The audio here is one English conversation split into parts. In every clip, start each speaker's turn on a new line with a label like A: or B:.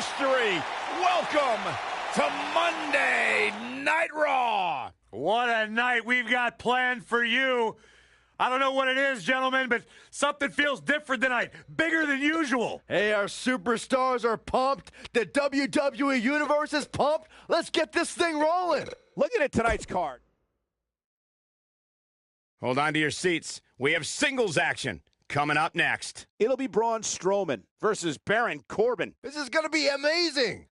A: history. Welcome to Monday Night Raw.
B: What a night we've got planned for you. I don't know what it is, gentlemen, but something feels different tonight. Bigger than usual.
C: Hey, our superstars are pumped. The WWE Universe is pumped. Let's get this thing rolling.
A: Looking at tonight's card. Hold on to your seats. We have singles action coming up next. It'll be Braun Strowman versus Baron Corbin.
C: This is going to be amazing.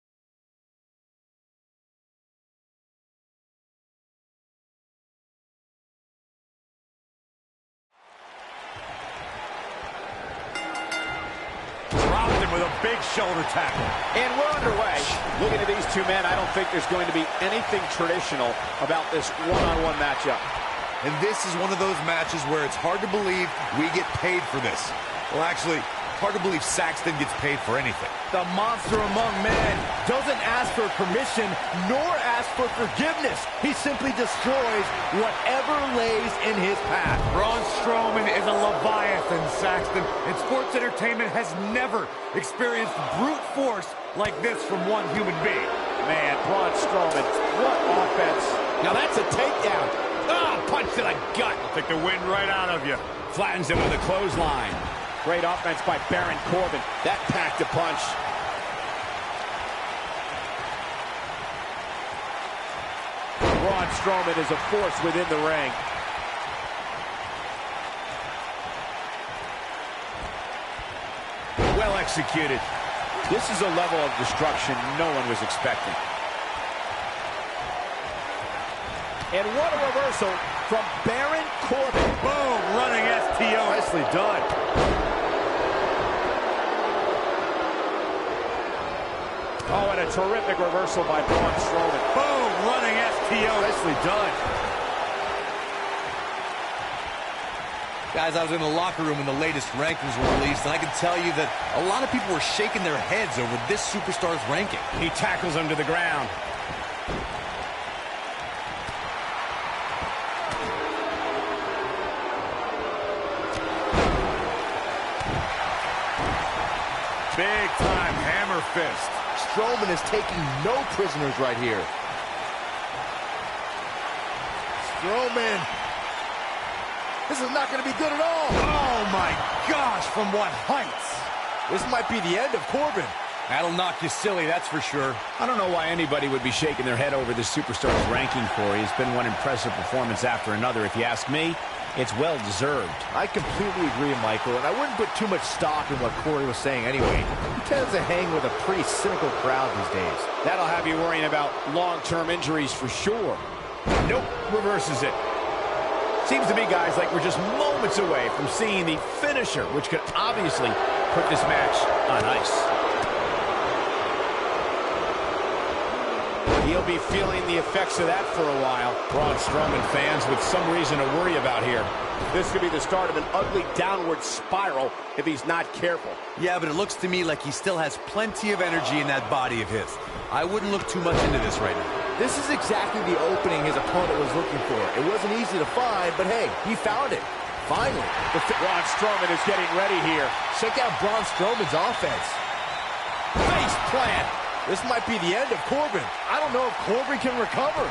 B: With a big shoulder tackle.
A: And we're underway. Looking at these two men, I don't think there's going to be anything traditional about this one-on-one matchup.
D: And this is one of those matches where it's hard to believe we get paid for this. Well, actually, hard to believe Saxton gets paid for anything.
C: The monster among men doesn't ask for permission nor ask for forgiveness. He simply destroys whatever lays in his path.
B: Braun Strowman is a Leviathan, Saxton, and sports entertainment has never experienced brute force like this from one human being.
A: Man, Braun Strowman, what offense. Now that's a takedown. Ah, punch to the gut.
B: I'll take the wind right out of you.
A: Flattens him with a clothesline. Great offense by Baron Corbin. That packed a punch. Braun Strowman is a force within the ring. Well executed. This is a level of destruction no one was expecting. And what a reversal from Baron Corbin.
B: Boom, running STO.
C: Nicely done.
A: Oh, and a terrific reversal by Braun Strowman.
B: Boom, running STO.
C: Nicely done. Guys, I was in the locker room when the latest rankings were released, and I can tell you that a lot of people were shaking their heads over this superstar's ranking.
A: He tackles him to the ground.
B: Big time hammer fist.
C: Strowman is taking no prisoners right here. Strowman. This is not going to be good at all.
B: Oh my gosh, from what heights?
C: This might be the end of Corbin. That'll knock you silly, that's for sure.
A: I don't know why anybody would be shaking their head over this superstar's ranking, Corey. It's been one impressive performance after another. If you ask me, it's well-deserved.
C: I completely agree, Michael, and I wouldn't put too much stock in what Corey was saying anyway. He tends to hang with a pretty cynical crowd these days.
A: That'll have you worrying about long-term injuries for sure. Nope, reverses it. Seems to me, guys, like we're just moments away from seeing the finisher, which could obviously put this match on ice. He'll be feeling the effects of that for a while. Braun Strowman fans with some reason to worry about here. This could be the start of an ugly downward spiral if he's not careful.
D: Yeah, but it looks to me like he still has plenty of energy in that body of his. I wouldn't look too much into this right now.
C: This is exactly the opening his opponent was looking for. It wasn't easy to find, but hey, he found it. Finally.
A: Braun Strowman is getting ready here.
C: Check out Braun Strowman's offense.
A: Face plant.
C: This might be the end of Corbin. I don't know if Corbin can recover.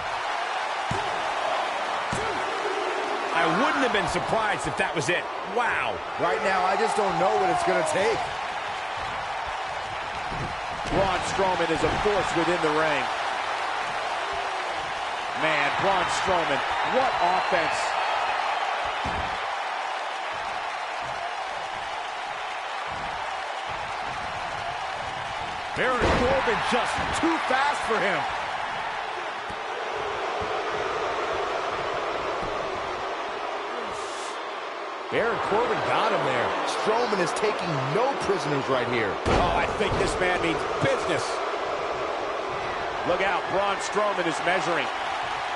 A: I wouldn't have been surprised if that was it. Wow.
C: Right now, I just don't know what it's going to take.
A: Braun Strowman is a force within the ring. Man, Braun Strowman, what offense.
B: Baron Corbin just too fast for him.
C: Baron Corbin got him there. Strowman is taking no prisoners right here.
A: Oh, I think this man means business. Look out, Braun Strowman is measuring.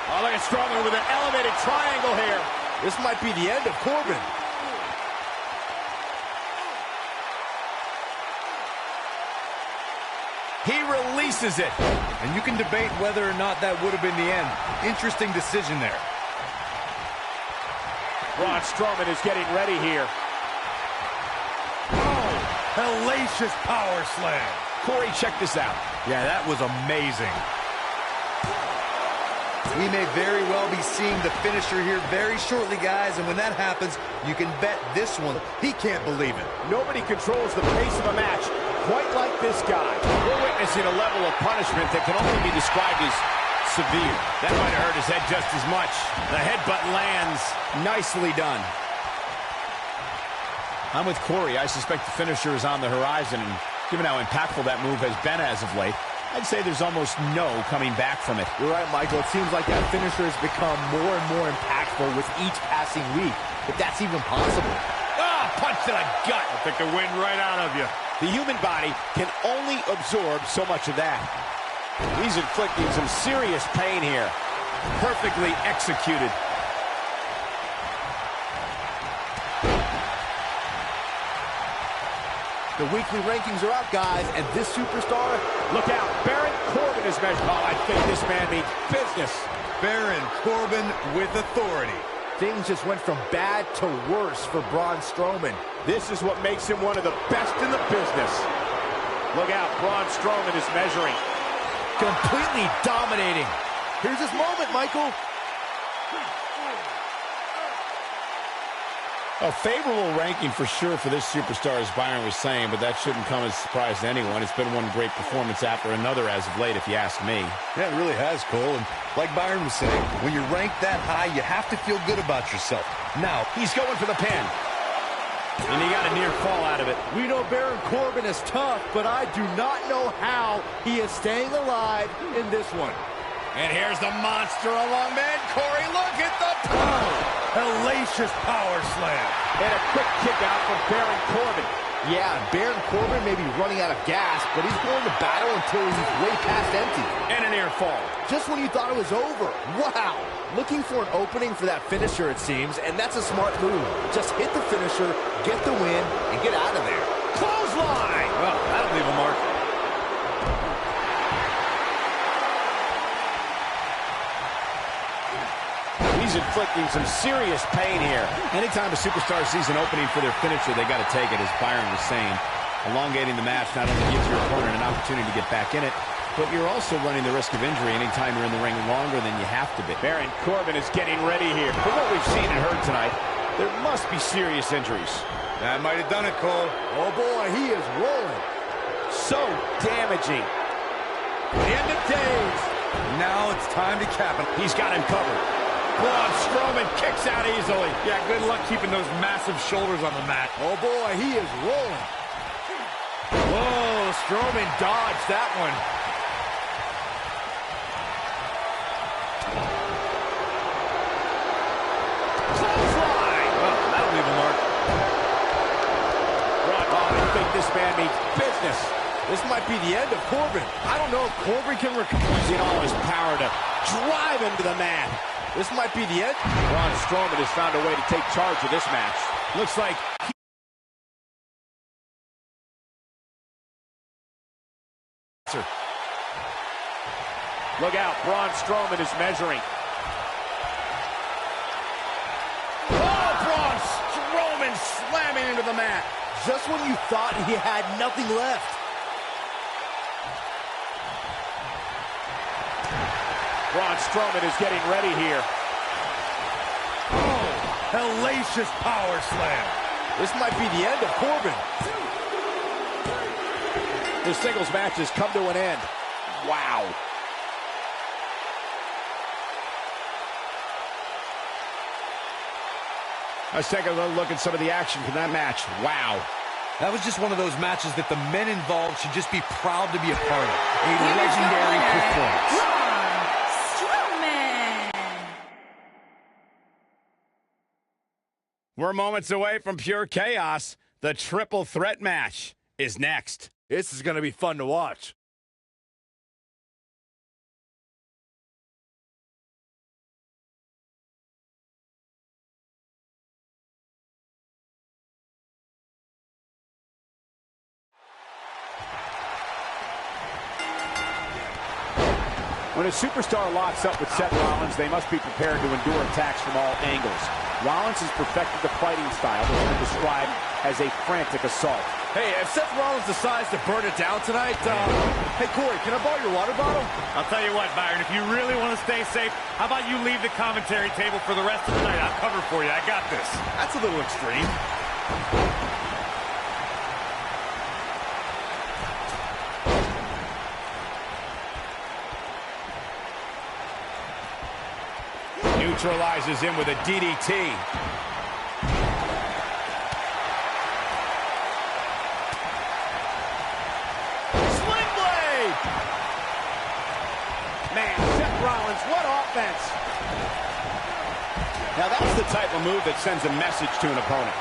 A: Oh, look at Strowman with an elevated triangle here.
C: This might be the end of Corbin.
A: He releases it.
D: And you can debate whether or not that would have been the end. Interesting decision there.
A: Braun Strowman is getting ready here.
B: Oh, hellacious power slam.
A: Corey, check this out.
C: Yeah, that was amazing.
D: We may very well be seeing the finisher here very shortly, guys, and when that happens, you can bet this one, he can't believe it.
A: Nobody controls the pace of a match quite like this guy. We're witnessing a level of punishment that can only be described as severe. That might have hurt his head just as much. The headbutt lands. Nicely done. I'm with Corey. I suspect the finisher is on the horizon, and given how impactful that move has been as of late, I'd say there's almost no coming back from it.
C: You're right, Michael. It seems like that finisher has become more and more impactful with each passing week, if that's even possible.
A: Ah, punch to the gut.
B: I'll take the wind right out of you.
A: The human body can only absorb so much of that. He's inflicting some serious pain here. Perfectly executed.
C: The weekly rankings are out, guys, and this superstar...
A: Look out, Baron Corbin is measured. Oh, I think this man means business.
D: Baron Corbin with authority.
C: Things just went from bad to worse for Braun Strowman.
A: This is what makes him one of the best in the business. Look out, Braun Strowman is measuring.
C: Completely dominating. Here's his moment, Michael.
A: A favorable ranking for sure for this superstar, as Byron was saying, but that shouldn't come as a surprise to anyone. It's been one great performance after another as of late, if you ask me.
D: Yeah, it really has, Cole. And like Byron was saying, when you're ranked that high, you have to feel good about yourself. Now,
A: he's going for the pin. And he got a near fall out of it.
C: We know Baron Corbin is tough, but I do not know how he is staying alive in this one.
A: And here's the monster among men. Corey, look at the power.
B: Hellacious power slam.
A: And a quick kick out from Baron Corbin.
C: Yeah, Baron Corbin may be running out of gas, but he's going to battle until he's way past empty.
A: And a near fall.
C: Just when you thought it was over. Wow. Looking for an opening for that finisher, it seems, and that's a smart move. Just hit the finisher, get the win, and get out of there.
A: Clothesline!
B: Well, that'll leave a mark.
A: He's inflicting some serious pain here. Anytime a superstar sees an opening for their finisher, they got to take it, as Byron was saying. Elongating the match not only gives your opponent an opportunity to get back in it, but you're also running the risk of injury anytime you're in the ring longer than you have to be. Baron Corbin is getting ready here. From what we've seen and heard tonight, there must be serious injuries.
D: that might have done it, Cole.
C: Oh, boy, he is rolling.
A: So damaging.
C: The end of days.
D: Now it's time to cap it.
A: He's got him covered. Braun Strowman kicks out easily.
B: Yeah, good luck keeping those massive shoulders on the mat.
C: Oh, boy, he is rolling. Whoa, Strowman dodged that one.
A: Clothesline!
B: Well, that'll leave a mark.
A: I think this man means business.
C: This might be the end of Corbin. I don't know if Corbin can recover.
A: Using all his power to drive him to the mat.
C: This might be the end.
A: Braun Strowman has found a way to take charge of this match. Looks like look out, Braun Strowman is measuring. Oh, Braun Strowman slamming into the mat.
C: Just when you thought he had nothing left.
A: Braun Strowman is getting ready here.
B: Oh, hellacious power slam.
C: This might be the end of Corbin.
A: The singles match has come to an end. Wow. Let's take a little look at some of the action from that match. Wow.
D: That was just one of those matches that the men involved should just be proud to be a part of. A legendary performance.
A: We're moments away from pure chaos. The triple threat match is next.
C: This is going to be fun to watch.
A: When a superstar locks up with Seth Rollins, they must be prepared to endure attacks from all angles. Rollins has perfected the fighting style that's been described as a frantic assault.
C: Hey, if Seth Rollins decides to burn it down tonight, hey, Corey, can I borrow your water bottle?
B: I'll tell you what, Byron, if you really want to stay safe, how about you leave the commentary table for the rest of the night? I'll cover for you. I got this.
C: That's a little extreme.
A: Neutralizes him with a DDT.
C: Man, Seth Rollins, what offense!
A: Now that's the type of move that sends a message to an opponent.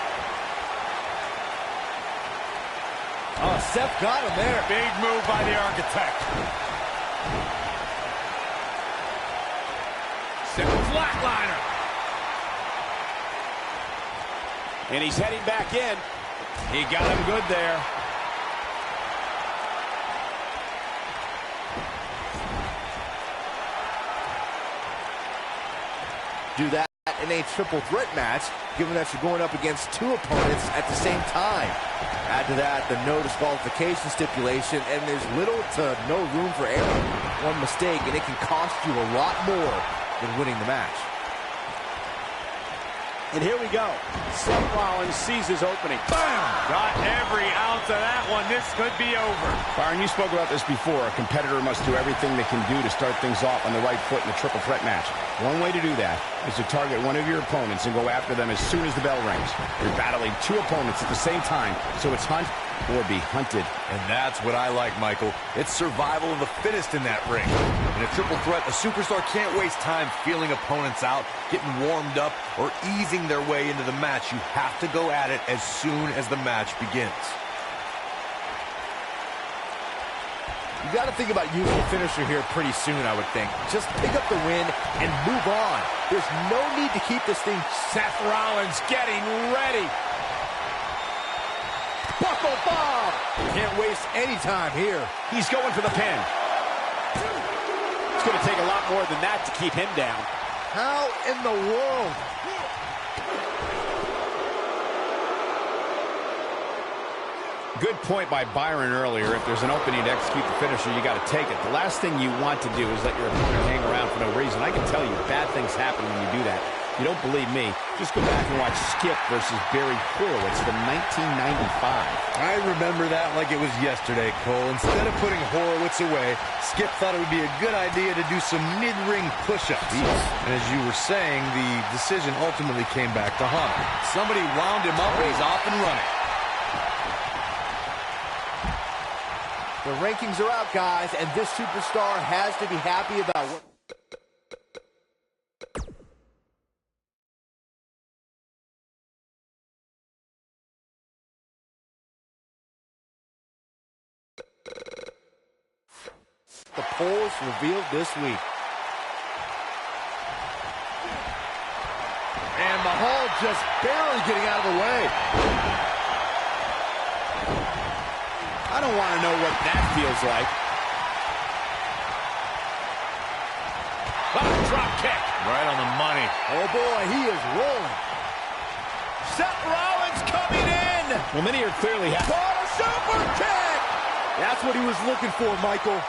C: Oh, Seth got him there.
B: Big move by the Architect. Seth flatliner.
A: And he's heading back in. He got him good there.
C: Do that in a triple threat match, given that you're going up against two opponents at the same time. Add to that the no disqualification stipulation, and there's little to no room for error. One mistake, and it can cost you a lot more than winning the match. And here we go. Seth Rollins sees his opening.
B: Bam! Got every ounce of that one. This could be over.
A: Byron, you spoke about this before. A competitor must do everything they can do to start things off on the right foot in a triple threat match. One way to do that is to target one of your opponents and go after them as soon as the bell rings. You're battling two opponents at the same time, so it's hunt or be hunted.
D: And that's what I like, Michael. It's survival of the fittest in that ring. In a triple threat, a superstar can't waste time feeling opponents out, getting warmed up, or easing their way into the match. You have to go at it as soon as the match begins.
C: You got to think about using a finisher here pretty soon, I would think. Just pick up the win and move on. There's no need to keep this thing.
A: Seth Rollins getting ready.
C: Buckle bomb! Can't waste any time here.
A: He's going for the pin. It's going to take a lot more than that to keep him down.
C: How in the world?
A: Good point by Byron earlier. If there's an opening to execute the finisher, you got to take it. The last thing you want to do is let your opponent hang around for no reason. I can tell you, bad things happen when you do that. If you don't believe me, just go back and watch Skip versus Barry Horowitz from 1995.
D: I remember that like it was yesterday, Cole. Instead of putting Horowitz away, Skip thought it would be a good idea to do some mid-ring push-ups. And as you were saying, the decision ultimately came back to haunt him. Somebody wound him up and he's off and running.
C: The rankings are out, guys, and this superstar has to be happy about what... the polls revealed this week. And Mahal just barely getting out of the way.
A: I don't want to know what that feels like. Oh, drop kick.
B: Right on the money.
C: Oh, boy, he is rolling.
A: Seth Rollins coming in. Well, many are clearly happy.
C: What a super kick! That's what he was looking for, Michael.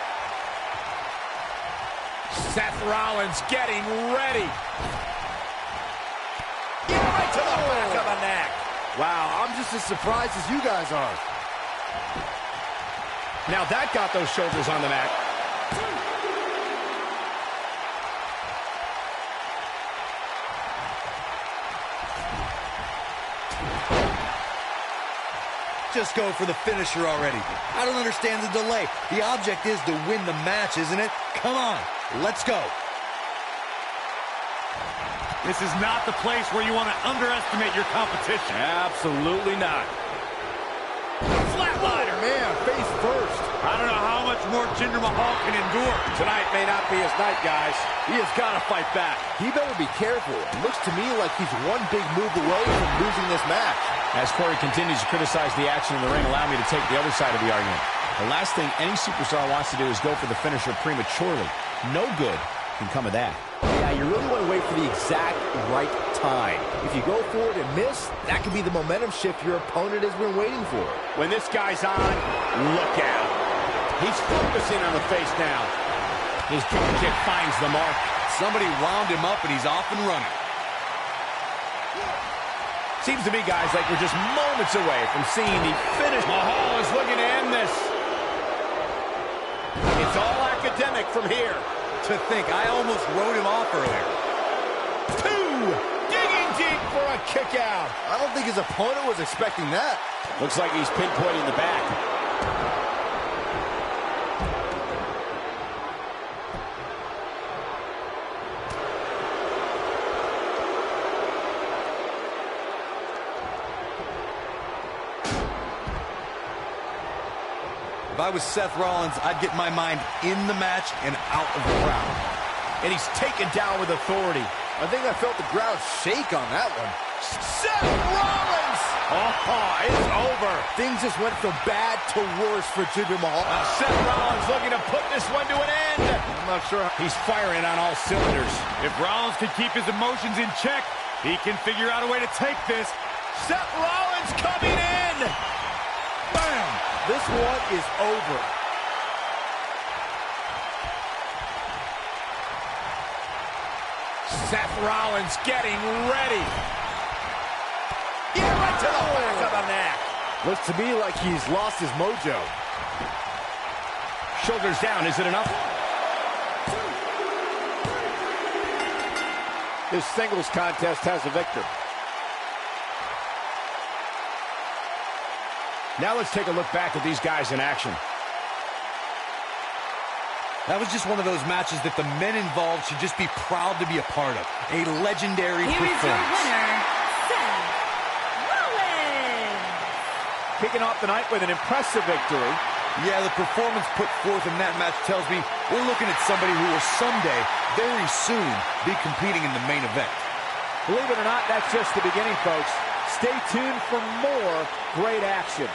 A: Seth Rollins getting ready. Get right to the back of the neck.
C: Wow, I'm just as surprised as you guys are.
A: Now that got those shoulders on the mat.
D: Just go for the finisher already. I don't understand the delay. The object is to win the match, isn't it? Come on, let's go.
B: This is not the place where you want to underestimate your competition.
C: Absolutely not.
B: Flatliner.
C: Man, face first.
B: I don't know how much more Jinder Mahal can endure.
A: Tonight may not be his night, guys.
C: He has got to fight back. He better be careful. It looks to me like he's one big move away from losing this match.
A: As Corey continues to criticize the action in the ring, allow me to take the other side of the argument. The last thing any superstar wants to do is go for the finisher prematurely. No good can come of that.
C: Yeah, you really want to wait for the exact right time. If you go for it and miss, that could be the momentum shift your opponent has been waiting for.
A: When this guy's on, look out. He's focusing on the face now. His drop kick finds the mark.
B: Somebody wound him up, and he's off and running.
A: Seems to me, guys, like we're just moments away from seeing the finish. Mahal is looking to end this. It's all academic from here.
B: To think, I almost wrote him off earlier.
A: 2, digging deep for a kick out.
C: I don't think his opponent was expecting that.
A: Looks like he's pinpointing the back.
B: If I was Seth Rollins, I'd get my mind in the match and out of the crowd.
A: And he's taken down with authority.
C: I think I felt the ground shake on that one.
A: Seth Rollins! Oh, it's over.
C: Things just went from bad to worse for Jinder Mahal.
A: Seth Rollins looking to put this one to an end.
C: I'm not sure.
A: He's firing on all cylinders.
B: If Rollins can keep his emotions in check, he can figure out a way to take this.
A: Seth Rollins coming in.
C: Bam! This one is over.
A: Seth Rollins getting ready. Yeah, right to the back of the neck.
C: Looks to me like he's lost his mojo.
A: Shoulders down, is it enough? This singles contest has a victor. Now let's take a look back at these guys in action.
B: That was just one of those matches that the men involved should just be proud to be a part of. A legendary performance.
E: Here is your winner, Seth Rollins.
A: Kicking off the night with an impressive victory.
B: Yeah, the performance put forth in that match tells me we're looking at somebody who will someday, very soon, be competing in the main event.
A: Believe it or not, that's just the beginning, folks. Stay tuned for more great action.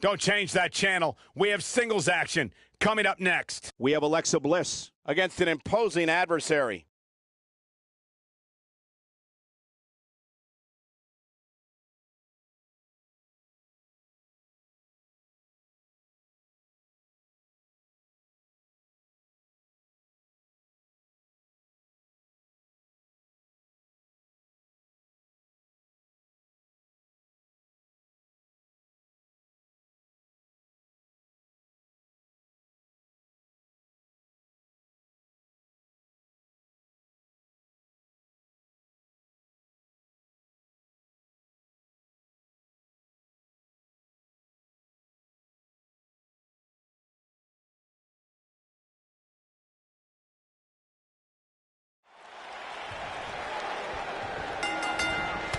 A: Don't change that channel. We have singles action coming up next.
F: We have Alexa Bliss against an imposing adversary.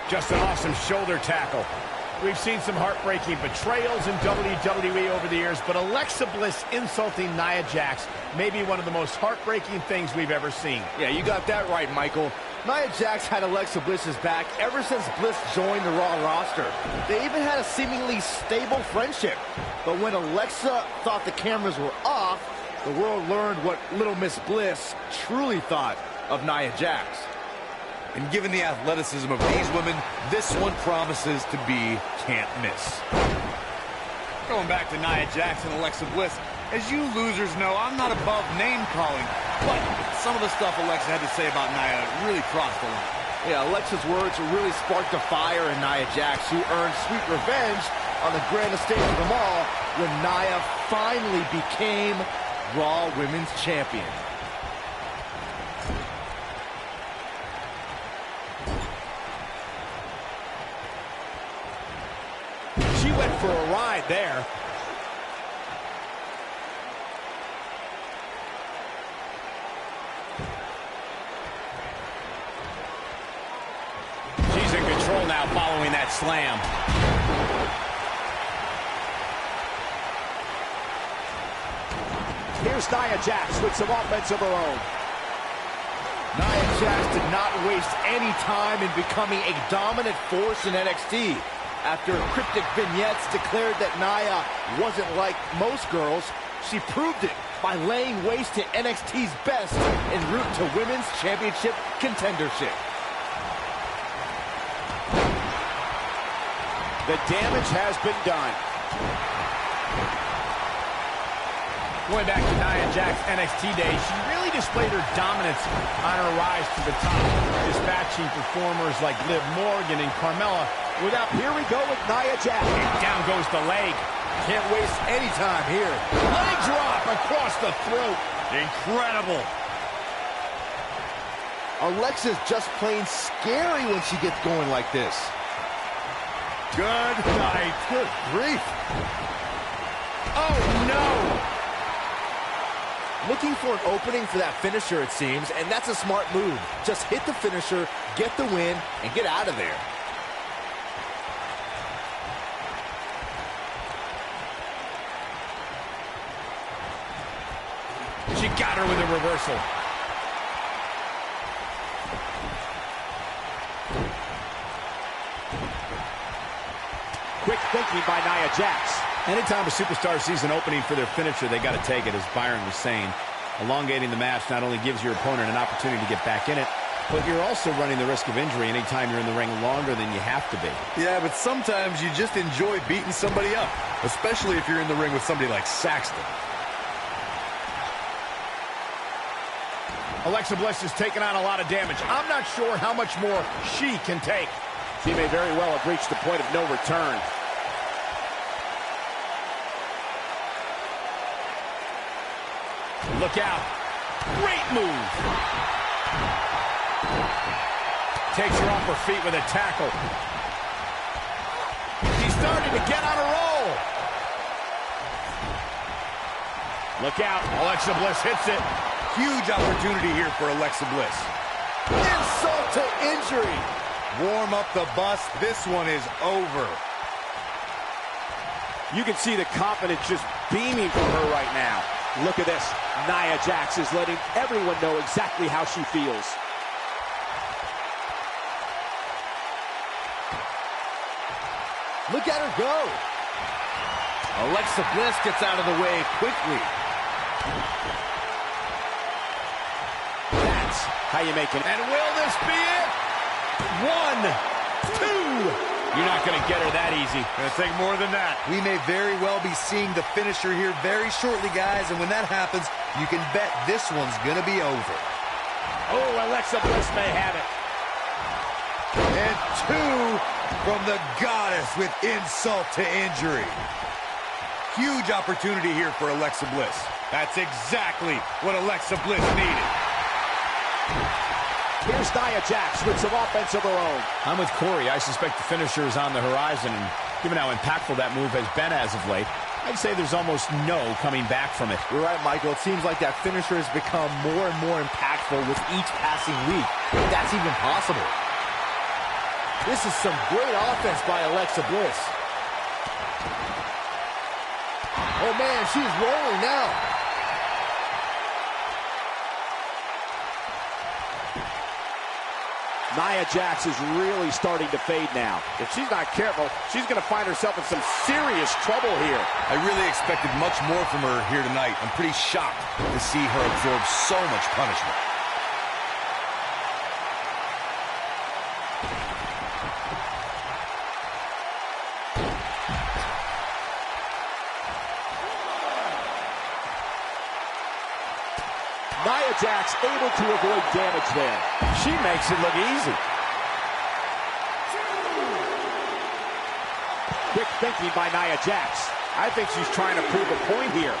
A: Just an awesome shoulder tackle. We've seen some heartbreaking betrayals in WWE over the years, but Alexa Bliss insulting Nia Jax may be one of the most heartbreaking things we've ever seen.
C: Yeah, you got that right, Michael. Nia Jax had Alexa Bliss's back ever since Bliss joined the Raw roster. They even had a seemingly stable friendship. But when Alexa thought the cameras were off, the world learned what Little Miss Bliss truly thought of Nia Jax.
D: And given the athleticism of these women, this one promises to be can't miss. Going back to Nia Jax and Alexa Bliss, as you losers know, I'm not above name-calling, but some of the stuff Alexa had to say about Nia really crossed the line.
C: Yeah, Alexa's words really sparked a fire in Nia Jax, who earned sweet revenge on the grandest stage of them all when Nia finally became Raw Women's Champion.
A: She went for a ride there. She's in control now following that slam.
F: Here's Nia Jax with some offense of her own.
C: Nia Jax did not waste any time in becoming a dominant force in NXT. After cryptic vignettes declared that Nia wasn't like most girls, she proved it by laying waste to NXT's best en route to Women's Championship contendership.
F: The damage has been done.
A: Going back to Nia Jax's NXT days, she really displayed her dominance on her rise to the top, dispatching performers like Liv Morgan and Carmella.
F: Here we go with Nia Jax.
A: And down goes the leg.
C: Can't waste any time here.
A: Leg drop across the throat.
B: Incredible.
C: Alexa's just plain scary when she gets going like this.
B: Good night.
C: Good grief.
A: Oh, no.
C: Looking for an opening for that finisher, it seems, and that's a smart move. Just hit the finisher, get the win, and get out of there.
A: She got her with a reversal.
F: Quick thinking by Nia Jax.
A: Anytime a superstar sees an opening for their finisher, they got to take it, as Byron was saying. Elongating the match not only gives your opponent an opportunity to get back in it, but you're also running the risk of injury anytime you're in the ring longer than you have to be.
D: Yeah, but sometimes you just enjoy beating somebody up, especially if you're in the ring with somebody like Saxton.
A: Alexa Bliss is taking on a lot of damage. I'm not sure how much more she can take.
F: She may very well have reached the point of no return.
A: Look out. Great move. Takes her off her feet with a tackle. She's starting to get on a roll. Look out. Alexa Bliss hits it.
D: Huge opportunity here for Alexa Bliss.
C: Insult to injury.
D: Warm up the bus. This one is over.
F: You can see the confidence just beaming from her right now. Look at this. Nia Jax is letting everyone know exactly how she feels.
C: Look at her go. Alexa Bliss gets out of the way quickly.
A: That's how you make it. And will this be it? 1, 2. You're not going to get her that easy.
B: Gonna take more than that.
D: We may very well be seeing the finisher here very shortly, guys, and when that happens, you can bet this one's gonna be over.
A: Oh, Alexa Bliss may have it.
D: And 2 from the goddess with insult to injury. Huge opportunity here for Alexa Bliss.
B: That's exactly what Alexa Bliss needed.
F: Here's Nia Jax with some offense of her own.
A: I'm with Corey. I suspect the finisher is on the horizon, and given how impactful that move has been as of late, I'd say there's almost no coming back from it.
C: You're right, Michael. It seems like that finisher has become more and more impactful with each passing week, if that's even possible. This is some great offense by Alexa Bliss. Oh, man, she's rolling now.
F: Nia Jax is really starting to fade now. If she's not careful, she's going to find herself in some serious trouble here.
D: I really expected much more from her here tonight. I'm pretty shocked to see her absorb so much punishment.
F: Nia Jax able to avoid damage there.
A: She makes it look easy.
F: Quick thinking by Nia Jax. I think she's trying to prove a point here.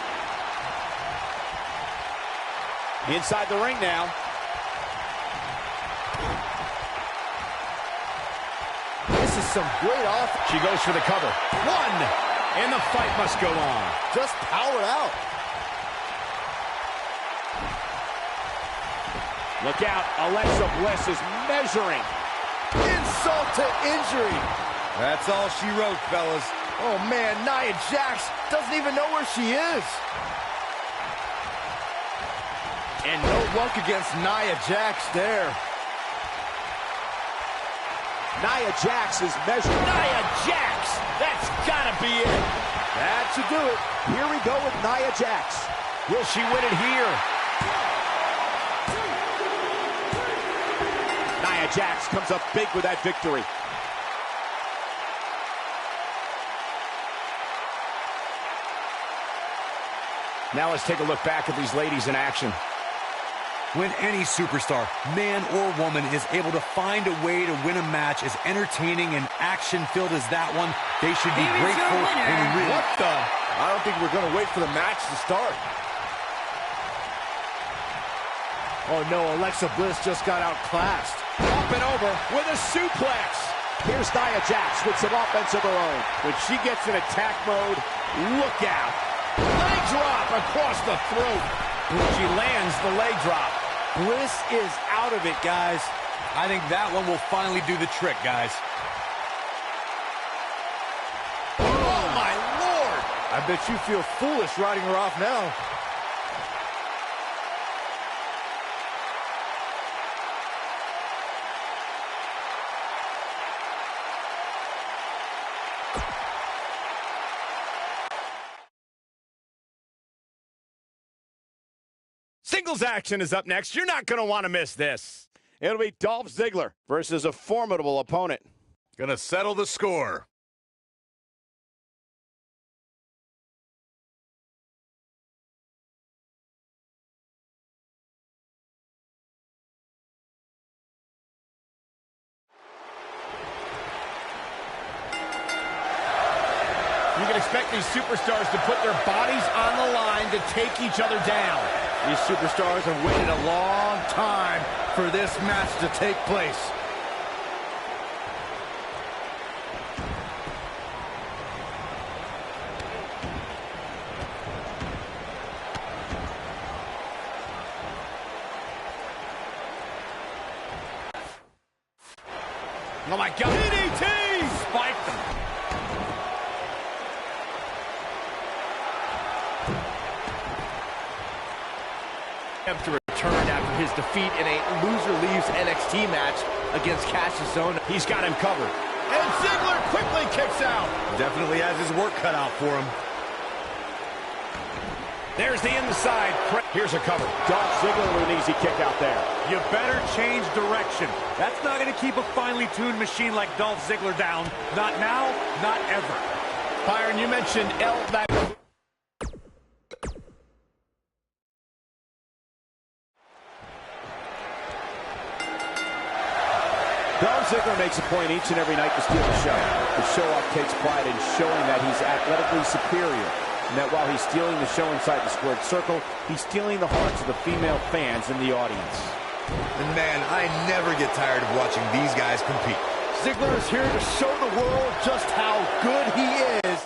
A: Inside the ring now.
C: This is some great offense.
A: She goes for the cover. 1, and the fight must go on.
C: Just powered out.
F: Look out, Alexa Bliss is measuring.
C: Insult to injury.
D: That's all she wrote, fellas.
C: Oh, man, Nia Jax doesn't even know where she is. And no luck against Nia Jax there.
F: Nia Jax is measuring.
A: Nia Jax! That's gotta be it.
F: That should do it. Here we go with Nia Jax.
A: Will she win it here?
F: Nia Jax comes up big with that victory.
A: Now let's take a look back at these ladies in action.
D: When any superstar, man or woman, is able to find a way to win a match as entertaining and action-filled as that one, they should be grateful and really...
C: What the? I don't think we're going to wait for the match to start. Oh, no, Alexa Bliss just got outclassed.
A: Up and over with a suplex.
F: Here's Nia Jax with some offense of her own.
A: When she gets in attack mode, look out. Leg drop across the throat. She lands the leg drop.
C: Bliss is out of it, guys.
D: I think that one will finally do the trick, guys.
C: Oh, my Lord! I bet you feel foolish riding her off now.
A: Singles action is up next. You're not going to want to miss this.
F: It'll be Dolph Ziggler versus a formidable opponent.
B: Gonna settle the score.
A: You can expect these superstars to put their bodies on the line to take each other down.
C: These superstars have waited a long time for this match to take place.
A: Oh my God. DDT! Spiked them.
C: To return after his defeat in a loser leaves NXT match against Cassius Ohno.
A: He's got him covered. And Ziggler quickly kicks out.
D: Definitely has his work cut out for him.
A: There's the inside. Here's a cover.
F: Dolph Ziggler with an easy kick out there.
B: You better change direction. That's not going to keep a finely tuned machine like Dolph Ziggler down. Not now, not ever.
A: Byron, you mentioned
F: Dolph Ziggler makes a point each and every night to steal the show. The show-off takes pride in showing that he's athletically superior, and that while he's stealing the show inside the squared circle, he's stealing the hearts of the female fans in the audience.
D: And man, I never get tired of watching these guys compete.
C: Ziggler is here to show the world just how good he is.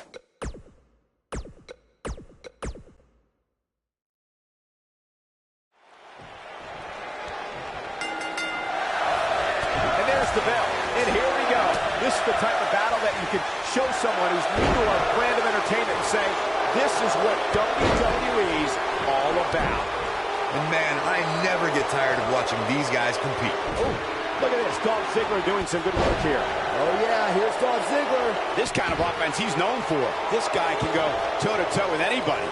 F: And there's the bell. And here we go. This is the type of battle that you can show someone who's new to our brand of entertainment and say, this is what WWE's all about.
D: And man, I never get tired of watching these guys compete.
F: Oh, look at this. Dolph Ziggler doing some good work here.
C: Oh, yeah, here's Dolph Ziggler.
A: this kind of offense he's known for. This guy can go toe-to-toe with anybody.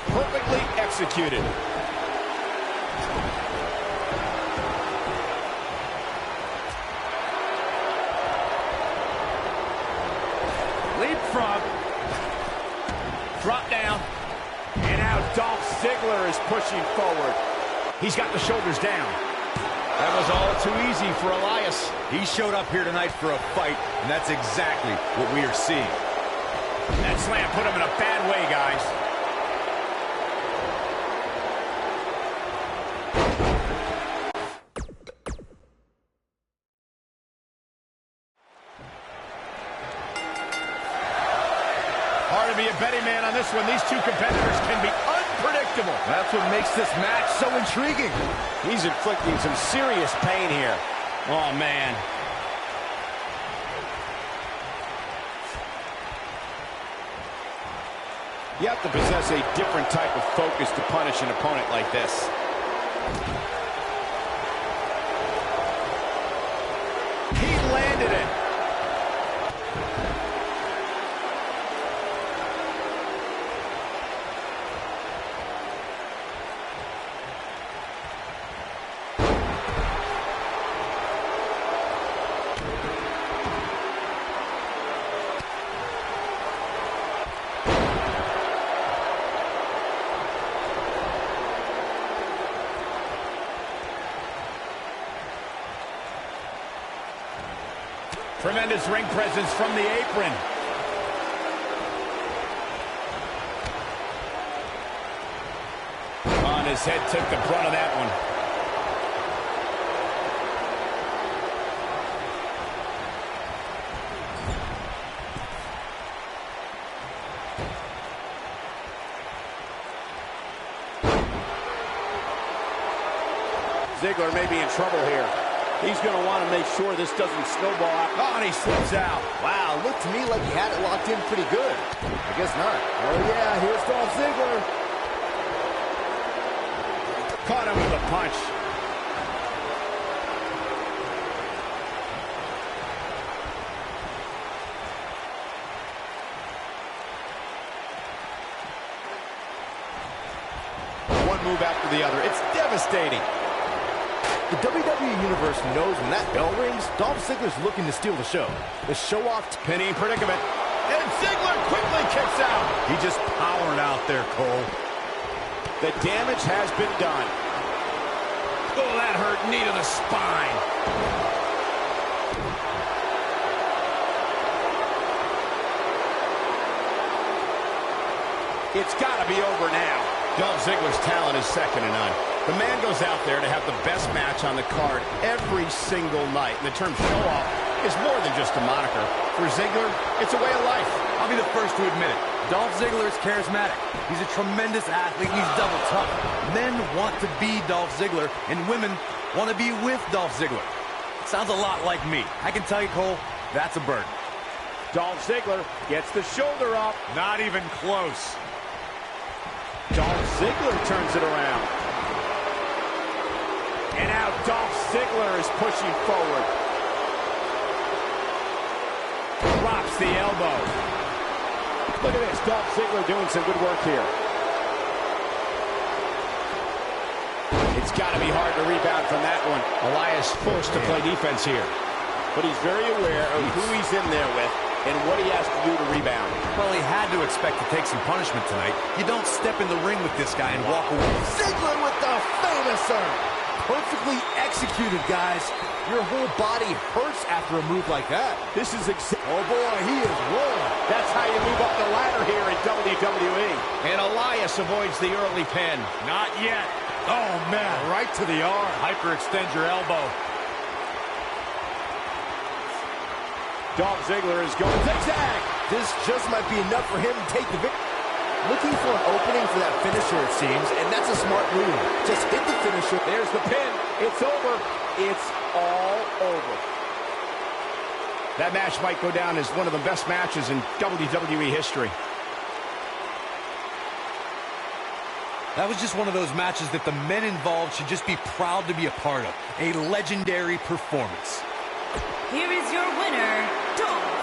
A: Perfectly executed.
F: Leapfrog.
A: Drop down.
F: And now Dolph Ziggler is pushing forward.
A: He's got the shoulders down.
C: That was all too easy for Elias.
D: He showed up here tonight for a fight, and that's exactly what we are seeing.
A: That slam put him in a bad way, guys. Hard to be a betting man on this one. These two competitors can be unpredictable.
C: That's what makes this match so intriguing.
F: He's inflicting some serious pain here.
A: Oh, man.
F: You have to possess a different type of focus to punish an opponent like this. He landed it.
A: Tremendous ring presence from the apron. On his head took the brunt of that one.
F: Ziggler may be in trouble here. He's going to want to make sure this doesn't snowball out.
A: Oh, and he slips out.
C: Wow, looked to me like he had it locked in pretty good. I guess not. Oh, yeah, here's Dolph Ziggler.
A: Caught him with a punch. One move after the other. It's devastating.
C: The WWE Universe knows when that bell rings, Dolph Ziggler's looking to steal the show. The show-off
A: Pinning predicament. And Ziggler quickly kicks out.
D: He just powered out there, Cole.
F: The damage has been done.
A: Oh, that hurt. Knee to the spine. It's got to be over now. Dolph Ziggler's talent is second to none. The man goes out there to have the best match on the card every single night. And the term show-off is more than just a moniker. For Ziggler, it's a way of life.
B: I'll be the first to admit it. Dolph Ziggler is charismatic. He's a tremendous athlete, and he's double tough. Men want to be Dolph Ziggler, and women want to be with Dolph Ziggler. Sounds a lot like me. I can tell you, Cole, that's a burden.
F: Dolph Ziggler gets the shoulder up.
B: Not even close.
F: Dolph Ziggler turns it around. And now Dolph Ziggler is pushing forward.
A: Drops the elbow.
F: Look at this, Dolph Ziggler doing some good work here. It's got to be hard to rebound from that one. Elias forced to play defense here. But he's very aware of who he's in there with and what he has to do to rebound.
B: Well, he had to expect to take some punishment tonight. You don't step in the ring with this guy and walk away.
C: Ziggler with the famouser. Perfectly executed, guys. Your whole body hurts after a move like that.
F: This is
C: oh boy, he is rolling.
F: That's how you move up the ladder here in WWE. And Elias avoids the early pin.
B: Not yet. Oh, man.
C: Right to the arm.
B: Hyperextend your elbow.
F: Dolph Ziggler is going zigzag.
C: This just might be enough for him to take the victory. Looking for an opening for that finisher, it seems, and that's a smart move. Just hit the finisher.
F: There's the pin. It's over. It's all over. That match might go down as one of the best matches in WWE history.
B: That was just one of those matches that the men involved should just be proud to be a part of. A legendary performance.
E: Here is your winner, Dolph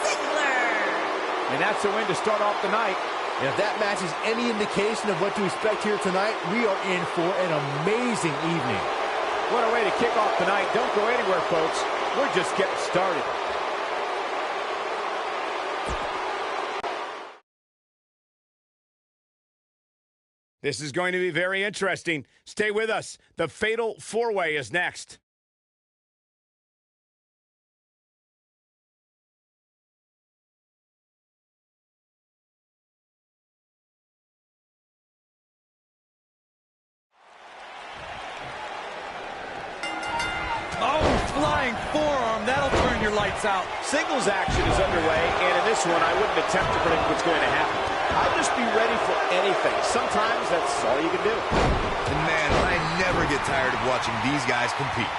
E: Ziggler.
F: And that's a win to start off the night.
C: And if that match is any indication of what to expect here tonight, we are in for an amazing evening.
F: What a way to kick off the night. Don't go anywhere, folks. We're just getting started. This is going to be very interesting. Stay with us. The Fatal 4-Way is next.
B: Flying forearm, that'll turn your lights out.
F: Singles action is underway, and in this one, I wouldn't attempt to predict what's going to happen. I'll just be ready for anything. Sometimes that's all you can do.
D: And man, I never get tired of watching these guys compete.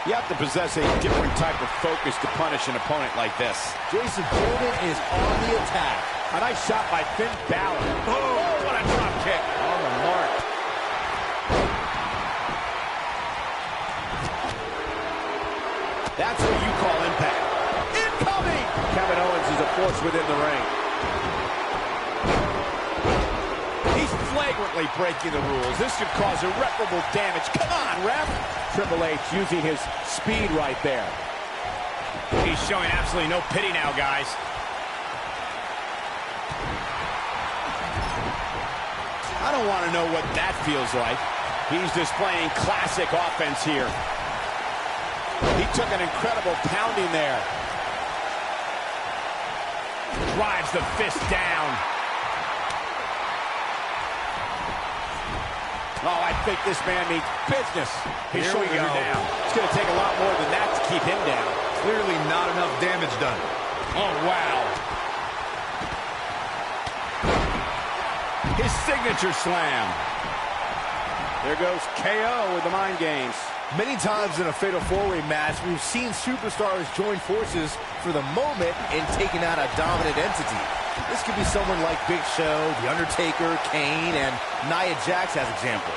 F: You have to possess a different type of focus to punish an opponent like this.
C: Jason Jordan is on the attack.
F: A nice shot by Finn Balor. Oh, what a drop kick. On the mark. That's what you call impact. Incoming! Kevin Owens is a force within the ring. He's flagrantly breaking the rules. This could cause irreparable damage. Come on, ref! Triple H using his speed right there. He's showing absolutely no pity now, guys. I don't want to know what that feels like. He's displaying classic offense here. He took an incredible pounding there. Drives the fist down. Oh, I think this man means business. His
B: Here we
F: shoulders
B: go.
F: are down. It's going to take a lot more than that to keep him down.
B: Clearly not enough damage done.
F: Oh, wow. His signature slam. There goes KO with the mind games.
C: Many times in a Fatal 4-Way match, we've seen superstars join forces for the moment in taking out a dominant entity. This could be someone like Big Show, The Undertaker, Kane, and Nia Jax as examples.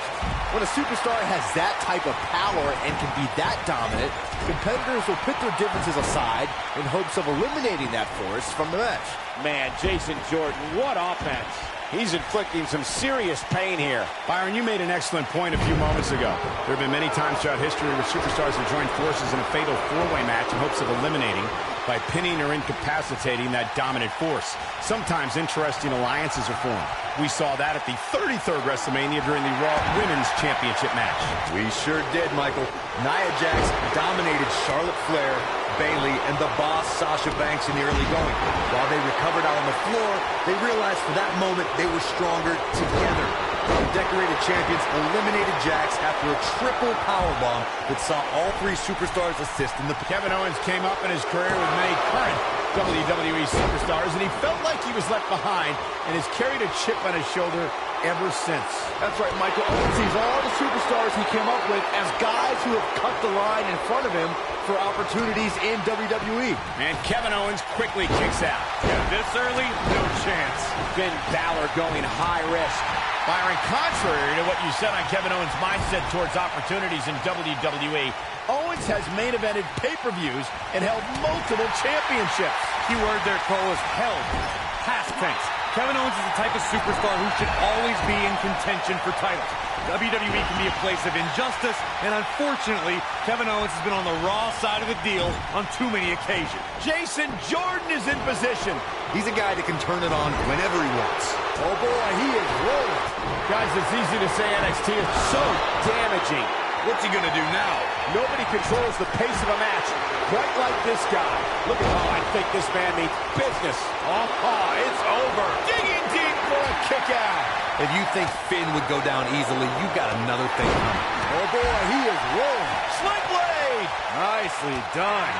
C: When a superstar has that type of power and can be that dominant, competitors will put their differences aside in hopes of eliminating that force from the match.
F: Man, Jason Jordan, what offense. He's inflicting some serious pain here. Byron, you made an excellent point a few moments ago. There have been many times throughout history where superstars have joined forces in a fatal four-way match in hopes of eliminating by pinning or incapacitating that dominant force. Sometimes interesting alliances are formed. We saw that at the 33rd WrestleMania during the Raw Women's Championship match.
D: We sure did, Michael. Nia Jax dominated Charlotte Flair, Bayley, and the Boss Sasha Banks in the early going. While they recovered out on the floor, they realized for that moment they were stronger together. The decorated champions eliminated Jax after a triple powerbomb that saw all three superstars assist in the...
F: Kevin Owens came up in his career with many current WWE superstars, and he felt like he was left behind and has carried a chip on his shoulder ever since.
C: That's right, Michael. Owens sees all the superstars he came up with as guys who have cut the line in front of him for opportunities in WWE.
F: And Kevin Owens quickly kicks out.
B: This early, no chance.
F: Finn Balor going high risk. Byron, contrary to what you said on Kevin Owens' mindset towards opportunities in WWE, Owens has main evented pay-per-views and held multiple championships.
B: Key word there, Cole, is held. Past pretense. Kevin Owens is the type of superstar who should always be in contention for titles. WWE can be a place of injustice, and unfortunately, Kevin Owens has been on the Raw side of the deal on too many occasions.
A: Jason Jordan is in position.
D: He's a guy that can turn it on whenever he wants.
C: Oh boy, he is rolling.
A: Guys, it's easy to say NXT is so damaging.
B: What's he gonna do now?
A: Nobody controls the pace of a match quite like this guy. Look at how I think this man means business. It's over. Digging deep for a kick out.
B: If you think Finn would go down easily, you got another thing coming.
C: Oh boy, he is rolling.
A: Sling blade.
C: Nicely done.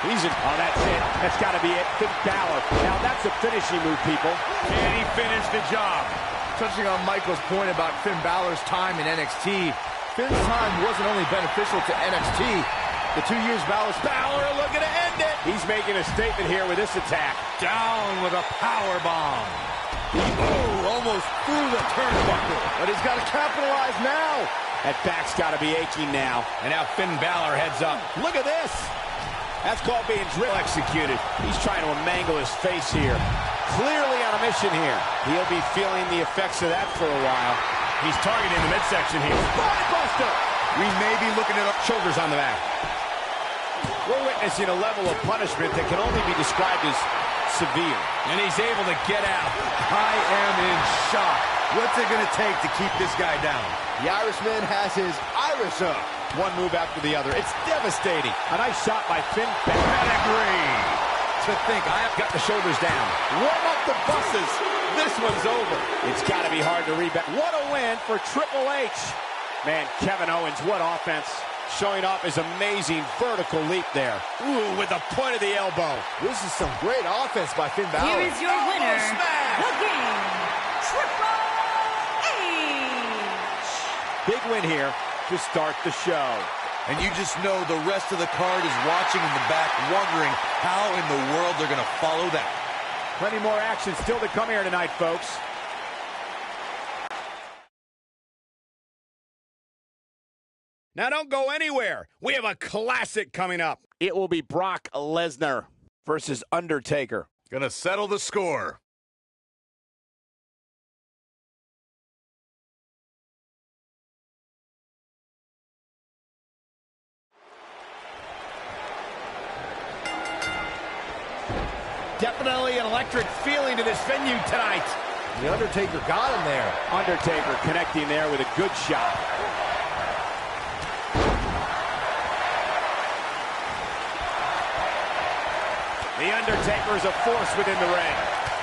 A: He's in. Oh, that's it. That's got to be it. Finn Balor. Now that's a finishing move, people.
B: Can he finish the job?
C: Touching on Michael's point about Finn Balor's time in NXT, Finn's time wasn't only beneficial to NXT. The 2 years Balor looking to end it.
A: He's making a statement here with this attack.
B: Down with a power bomb. Oh, almost through the turnbuckle.
C: But he's got to capitalize now.
A: That back's got to be aching now.
B: And now Finn Balor heads up.
A: Look at this. That's called being drill executed. He's trying to mangle his face here. Clearly on a mission here. He'll be feeling the effects of that for a while.
B: He's targeting the midsection here.
A: Spinebuster!
B: We may be looking at our shoulders on the back.
A: We're witnessing a level of punishment that can only be described as severe.
B: And he's able to get out. I am in shock. What's it going to take to keep this guy down?
C: The Irishman has his Irish up.
A: One move after the other. It's devastating. A nice shot by Finn Balor.
B: Pedigree. To think I have got the shoulders down.
A: Warm up the buses. This one's over. It's got to be hard to rebound. What a win for Triple H. Man, Kevin Owens, what offense. Showing off his amazing vertical leap there. Ooh, with the point of the elbow.
C: This is some great offense by Finn Balor.
E: Here is your winner,
A: smash.
E: the game, Triple H.
A: Big win here to start the show.
B: And you just know the rest of the card is watching in the back, wondering how in the world they're going to follow that.
A: Plenty more action still to come here tonight, folks. Now don't go anywhere. We have a classic coming up. It will be Brock Lesnar versus Undertaker.
B: Gonna settle the score.
A: Definitely an electric feeling to this venue tonight.
C: The Undertaker got him there.
A: Undertaker connecting there with a good shot. The Undertaker is a force within the ring.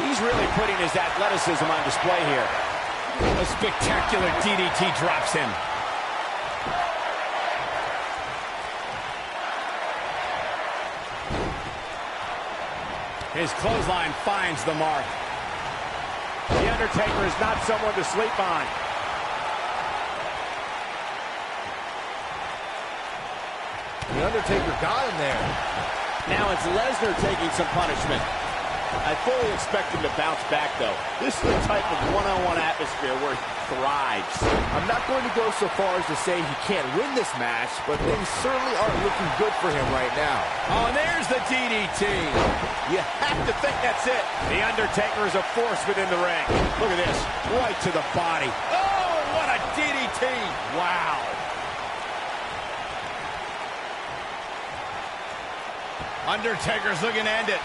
A: He's really putting his athleticism on display here. A spectacular DDT drops him. His clothesline finds the mark. The Undertaker is not someone to sleep on.
C: The Undertaker got him there.
A: Now it's Lesnar taking some punishment. I fully expect him to bounce back, though. This is the type of one-on-one atmosphere where he thrives.
C: I'm not going to go so far as to say he can't win this match, but things certainly aren't looking good for him right now.
A: Oh, and there's the DDT. You have to think that's it. The Undertaker is a force within the ring. Look at this. Right to the body. Oh, what a DDT. Wow.
B: Undertaker's looking to end it.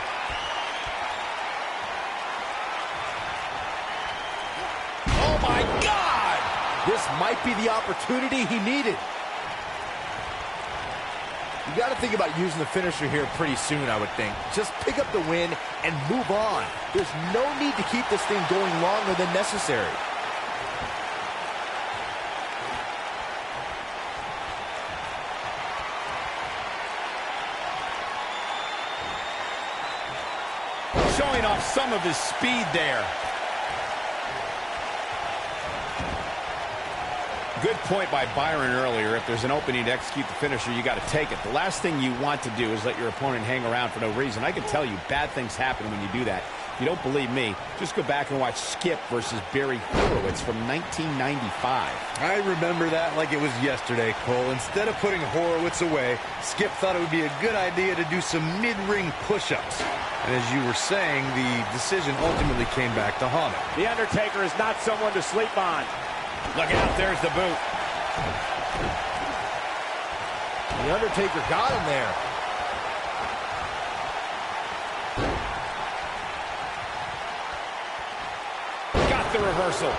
A: Oh, my God!
C: This might be the opportunity he needed. You got to think about using the finisher here pretty soon, I would think. Just pick up the win and move on. There's no need to keep this thing going longer than necessary.
A: Showing off some of his speed there. Good point by Byron earlier. If there's an opening to execute the finisher, you got to take it. The last thing you want to do is let your opponent hang around for no reason. I can tell you bad things happen when you do that. If you don't believe me, just go back and watch Skip versus Barry Horowitz from 1995.
D: I remember that like it was yesterday, Cole. Instead of putting Horowitz away, Skip thought it would be a good idea to do some mid-ring push-ups. And as you were saying, the decision ultimately came back to haunt him.
F: The Undertaker is not someone to sleep on.
A: Look out, there's the boot.
C: The Undertaker got him there.
A: Got the reversal.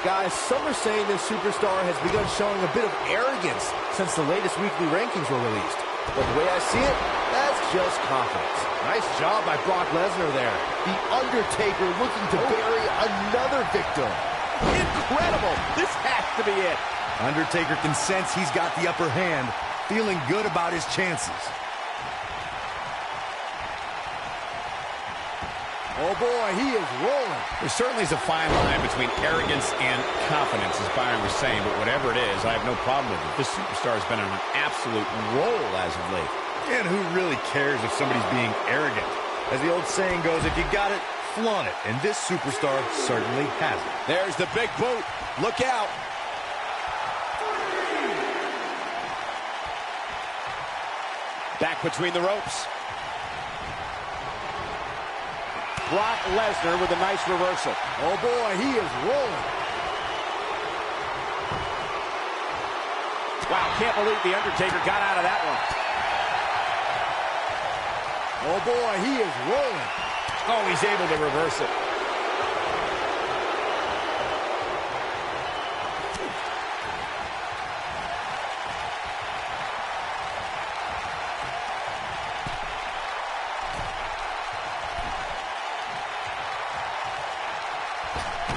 C: Guys, some are saying this superstar has begun showing a bit of arrogance since the latest weekly rankings were released. But the way I see it, that's just confidence. Nice job by Brock Lesnar there. The Undertaker looking to bury another victim.
F: Incredible! This has to be it.
B: Undertaker can sense he's got the upper hand, feeling good about his chances.
C: Oh boy, he is rolling.
A: There certainly is a fine line between arrogance and confidence, as Byron was saying, but whatever it is, I have no problem with it. This superstar has been on an absolute roll as of late.
D: And who really cares if somebody's being arrogant? As the old saying goes, if you got it, flaunt it. And this superstar certainly has it.
A: There's the big boot. Look out. Back between the ropes.
F: Brock Lesnar with a nice reversal.
C: Oh boy, he is rolling.
F: Wow, can't believe The Undertaker got out of that one.
C: Oh boy, he is rolling.
A: Oh, he's able to reverse it.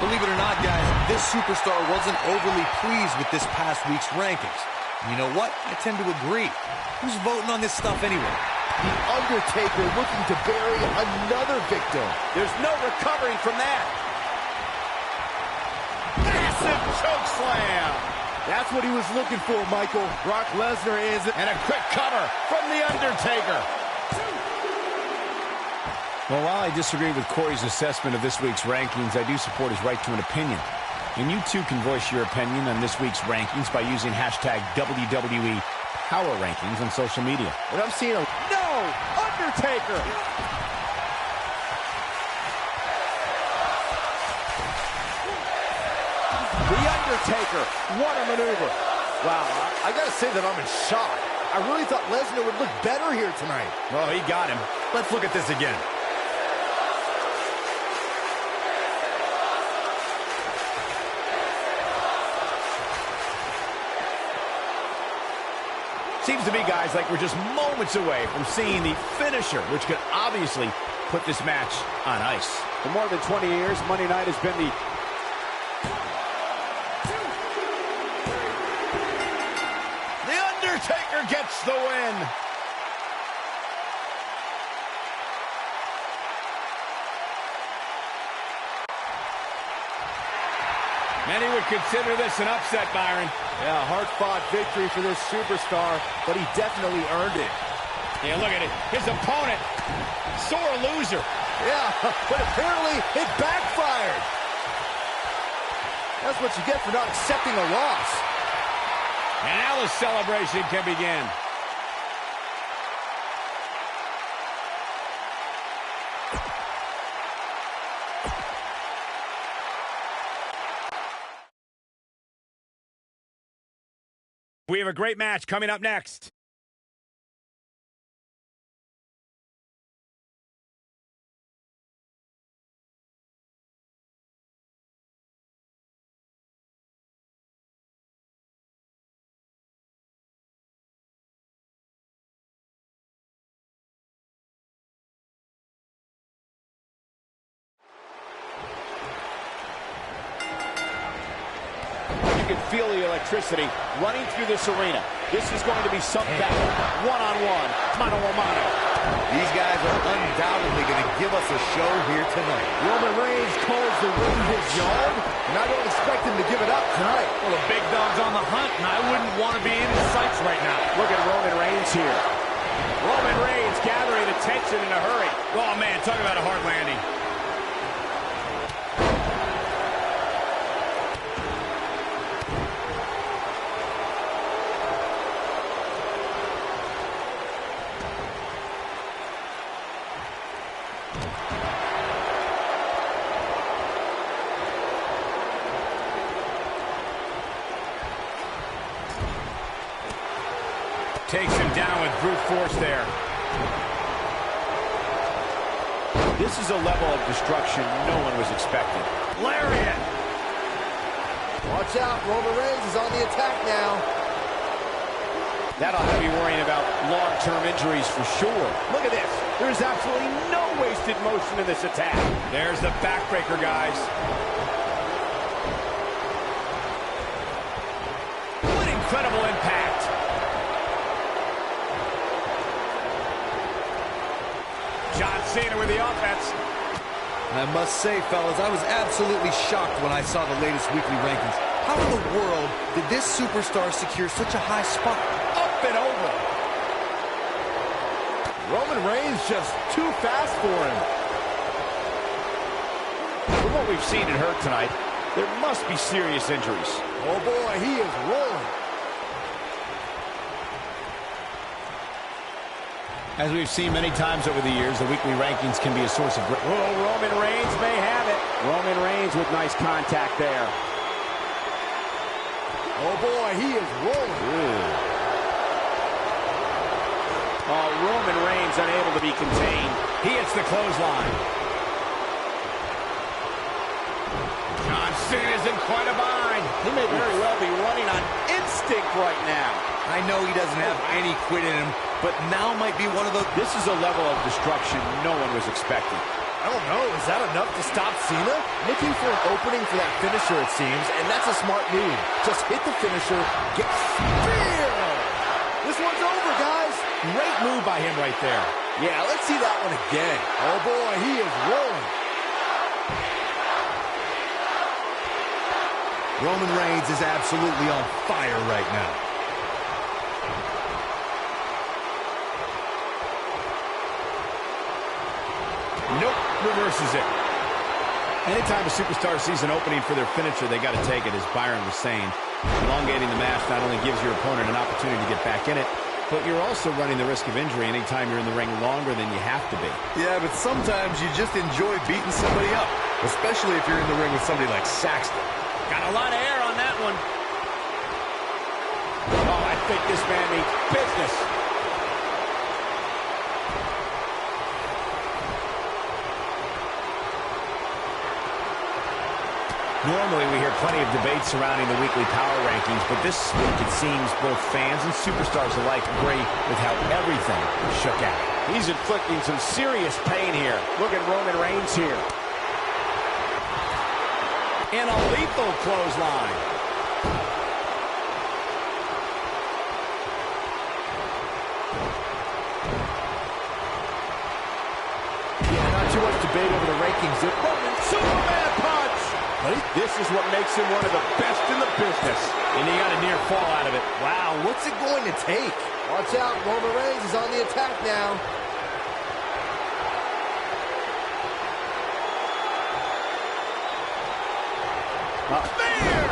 B: Believe it or not, guys, this superstar wasn't overly pleased with this past week's rankings. You know what? I tend to agree. Who's voting on this stuff anyway?
C: The Undertaker looking to bury another victim.
F: There's no recovering from that.
A: Massive choke slam.
C: That's what he was looking for, Michael. Brock Lesnar is...
A: And a quick cover from The Undertaker. Well, while I disagree with Corey's assessment of this week's rankings, I do support his right to an opinion. And you too can voice your opinion on this week's rankings by using hashtag WWE Power Rankings on social media.
C: And I'm seeing a...
F: No! Undertaker! The Undertaker! What a maneuver!
C: Wow, I gotta say that I'm in shock. I really thought Lesnar would look better here tonight.
A: Well, he got him. Let's look at this again. Seems to me, guys, like we're just moments away from seeing the finisher, which could obviously put this match on ice.
F: For more than 20 years, Monday night has been the...
A: The Undertaker gets the win. Many would consider this an upset, Byron.
C: Yeah, hard-fought victory for this superstar, but he definitely earned it.
A: Yeah, look at it. His opponent, sore loser.
C: Yeah, but apparently it backfired. That's what you get for not accepting a loss.
A: And now the celebration can begin. We have a great match coming up next.
F: You can feel the electricity running through this arena. This is going to be some battle. One-on-one, mano-a-mano.
B: These guys are undoubtedly going to give us a show here tonight.
C: Roman Reigns calls the ring his yard, and I don't expect him to give it up tonight.
B: Well, the big dog's on the hunt, and I wouldn't want to be in his sights right now.
F: Look at Roman Reigns here. Roman Reigns gathering attention in a hurry.
A: Oh, man, talk about a hard landing. Takes him down with brute force there.
F: This is a level of destruction no one was expecting.
A: Lariat!
C: Watch out, Roman Reigns is on the attack now.
F: That'll have you worrying about long-term injuries for sure.
A: Look at this. There's absolutely no wasted motion in this attack. There's the backbreaker, guys. What incredible impact. John Cena with the offense.
B: And I must say, fellas, I was absolutely shocked when I saw the latest weekly rankings. How in the world did this superstar secure such a high spot?
A: Up and over.
C: Roman Reigns just too fast for him.
F: From what we've seen and heard tonight, there must be serious injuries.
C: Oh boy, he is rolling.
A: As we've seen many times over the years, the weekly rankings can be a source of...
F: Oh, Roman Reigns may have it. Roman Reigns with nice contact there.
C: Oh boy, he is rolling.
F: Oh, Roman Reigns unable to be contained.
A: He hits the clothesline. John Cena's in quite a bind.
F: He may very well be running on instinct right now.
B: I know he doesn't have any quit in him, but now might be one of the...
F: This is a level of destruction no one was expecting.
C: I don't know, is that enough to stop Cena? Looking for an opening for that finisher, it seems, and that's a smart move. Just hit the finisher, get spear! This one's over, guys.
A: Great move by him right there.
C: Yeah, let's see that one again. Oh boy, he is rolling.
B: Roman Reigns is absolutely on fire right now.
A: Nope, reverses it. Anytime a superstar sees an opening for their finisher, they got to take it, as Byron was saying. Elongating the match not only gives your opponent an opportunity to get back in it, but you're also running the risk of injury anytime you're in the ring longer than you have to be.
D: Yeah, but sometimes you just enjoy beating somebody up, especially if you're in the ring with somebody like Saxton.
A: Got a lot of air on that one. Oh, I think this man means business. Normally, we hear plenty of debate surrounding the weekly power rankings, but this week it seems both fans and superstars alike agree with how everything shook out.
F: He's inflicting some serious pain here. Look at Roman Reigns here.
A: And a lethal clothesline.
C: Yeah, not too much debate over the rankings. Roman
A: Superman punch!
F: This is what makes him one of the best in the business.
A: And he got a near fall out of it.
C: Wow, what's it going to take? Watch out, Roman Reigns is on the attack now.
A: Spear!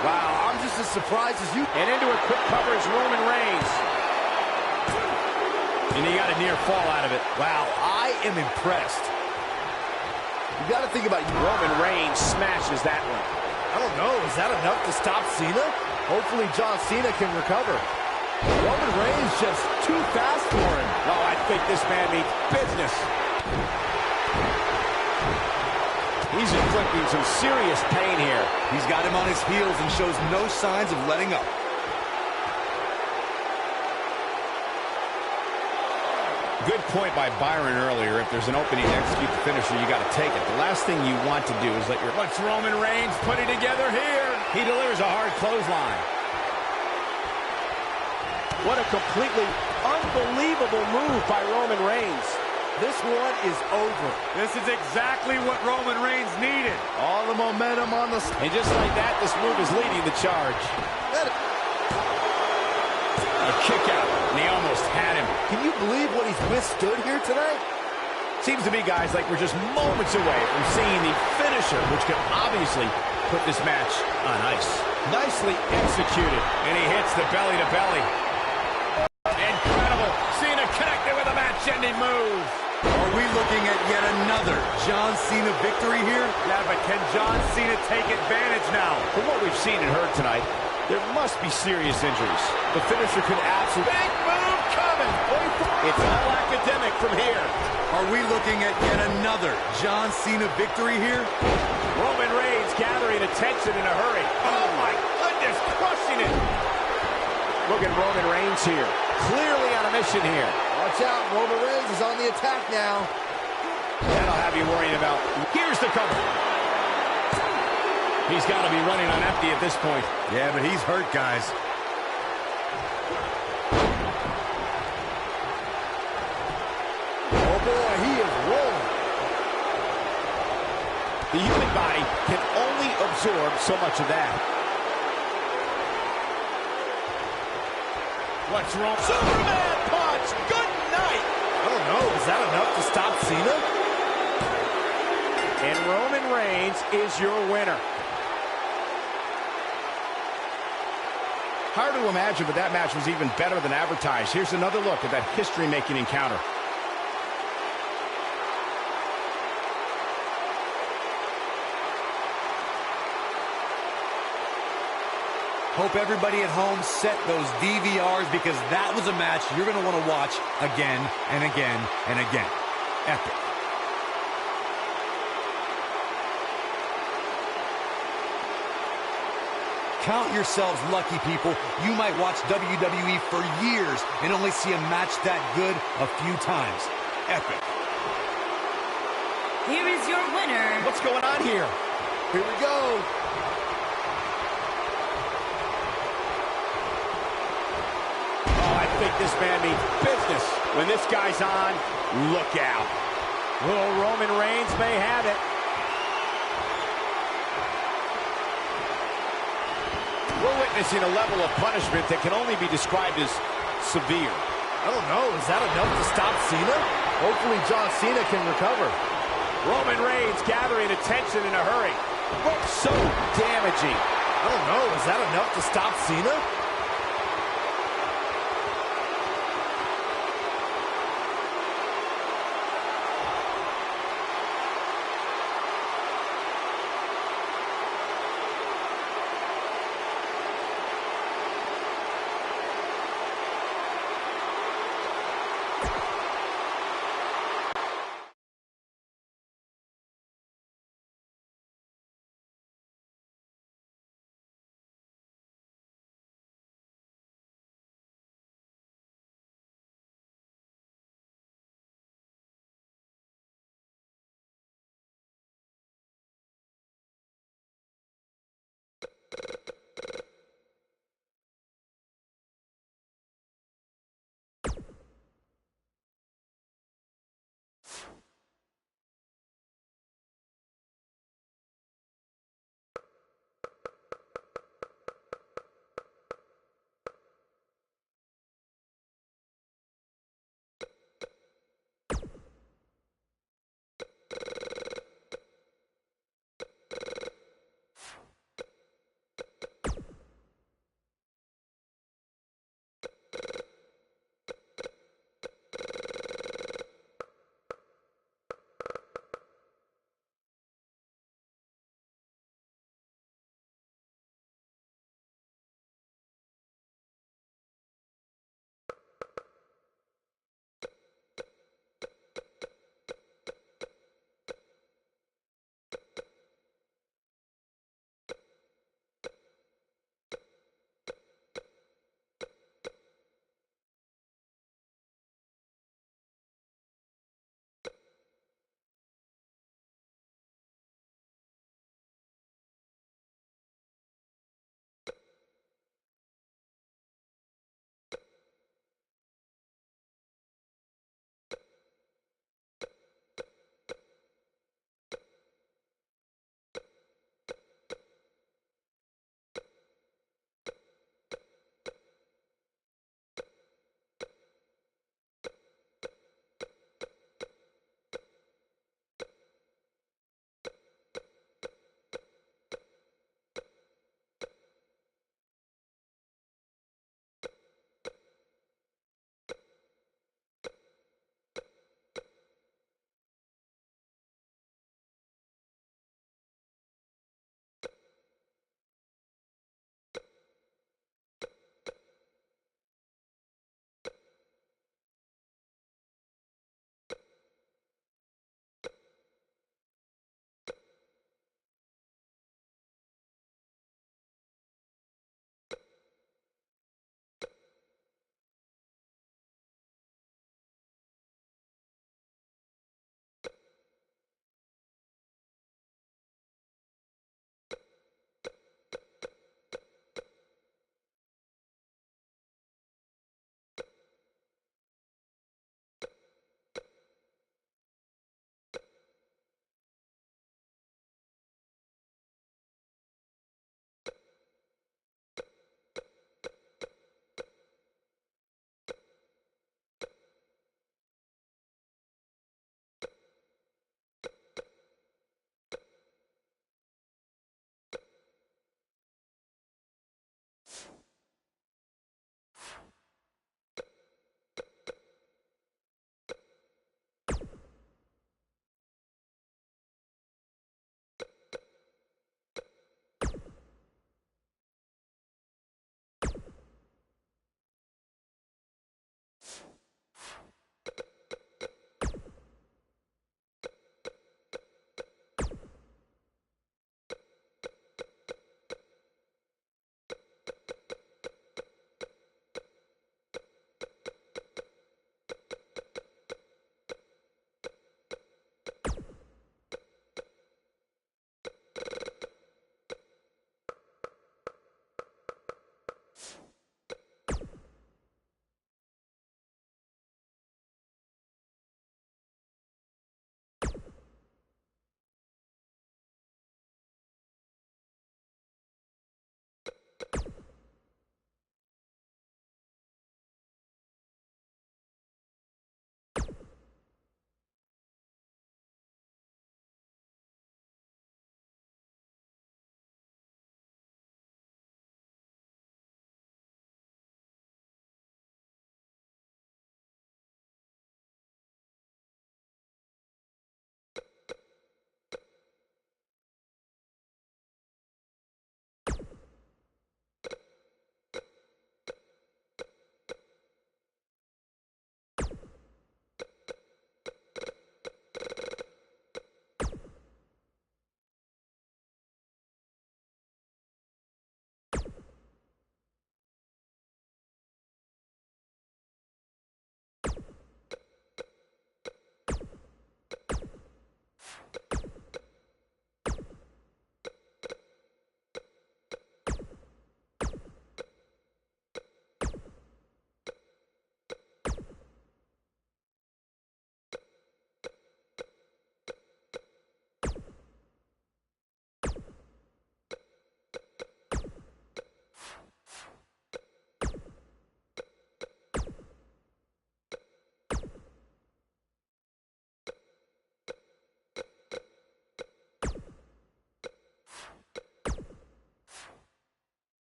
C: Wow, I'm just as surprised as you.
F: And into a quick cover is Roman Reigns.
A: And he got a near fall out of it.
C: Wow, I am impressed. You got to think about
F: Roman Reigns smashes that one.
C: I don't know, is that enough to stop Cena? Hopefully John Cena can recover. Roman Reigns just too fast for him.
F: Oh, I think this man means business. He's inflicting some serious pain here.
B: He's got him on his heels and shows no signs of letting up.
A: Good point by Byron earlier. If there's an opening to execute the finisher, you got to take it. The last thing you want to do is let your... What's Roman Reigns putting together here? He delivers a hard clothesline.
F: What a completely unbelievable move by Roman Reigns.
C: This one is over.
A: This is exactly what Roman Reigns needed.
C: All the momentum on the...
F: And just like that, this move is leading the charge.
A: A kick out, and he almost had him.
C: Can you believe what he's withstood here tonight?
A: Seems to me, guys, like we're just moments away from seeing the finisher, which could obviously put this match on ice. Nicely executed, and he hits the belly-to-belly. Incredible. Cena connected with a match-ending move.
B: Are we looking at yet another another John Cena victory here?
A: Yeah, but can John Cena take advantage now? From what we've seen and heard tonight, there must be serious injuries.
C: The finisher could absolutely...
A: Big move coming! It's all academic from here.
B: Are we looking at yet another John Cena victory here?
A: Roman Reigns gathering attention in a hurry. Oh my goodness, crushing it! Look at Roman Reigns here. Clearly on a mission here.
C: Watch out, Roman Reigns is on the attack now.
A: That'll have you worrying about. Here's the cover. He's got to be running on empty at this point.
B: Yeah, but he's hurt, guys.
C: Oh boy, he is rolling.
A: The human body can only absorb so much of that. What's wrong? Superman punch! Good night!
C: I don't know, is that enough to stop Cena?
A: And Roman Reigns is your winner. Hard to imagine, but that match was even better than advertised. Here's another look at that history-making encounter.
B: Hope everybody at home set those DVRs because that was a match you're going to want to watch again and again and again. Epic. Count yourselves lucky, people. You might watch WWE for years and only see a match that good a few times. Epic.
E: Here is your winner.
A: What's going on here?
C: Here we go.
A: I think this man means business. When this guy's on, look out. Little Roman Reigns may have it. We're witnessing a level of punishment that can only be described as severe.
C: I don't know, is that enough to stop Cena? Hopefully John Cena can recover.
A: Roman Reigns gathering attention in a hurry. So damaging.
C: I don't know, is that enough to stop Cena?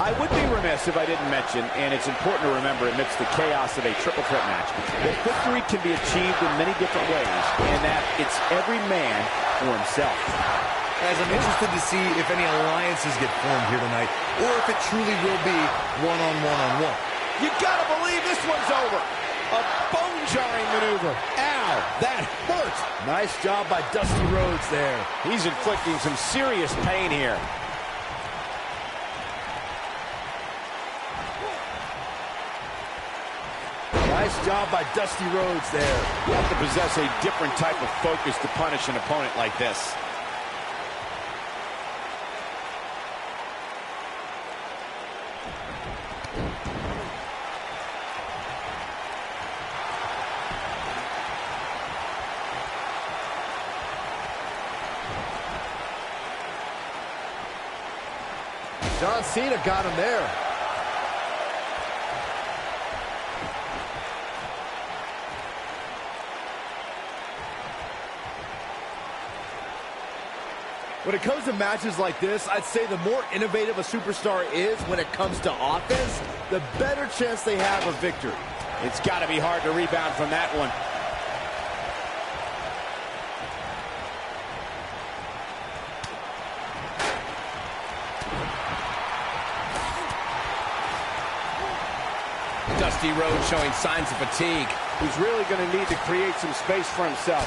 F: I would be remiss if I didn't mention, and it's important to remember amidst the chaos of a triple threat match, that victory can be achieved in many different ways, and that it's every man for himself.
D: As I'm interested to see if any alliances get formed here tonight, or if it truly will be one-on-one-on-one.
A: You gotta believe this one's over. A bone-jarring maneuver. Ow, that hurt.
C: Nice job by Dusty Rhodes there.
F: He's inflicting some serious pain here.
C: Nice job by Dusty Rhodes there.
F: You have to possess a different type of focus to punish an opponent like this.
C: John Cena got him there. When it comes to matches like this, I'd say the more innovative a superstar is when it comes to offense, the better chance they have of victory.
F: It's got to be hard to rebound from that one.
A: Dusty Rhodes showing signs of fatigue.
F: He's really going to need to create some space for himself.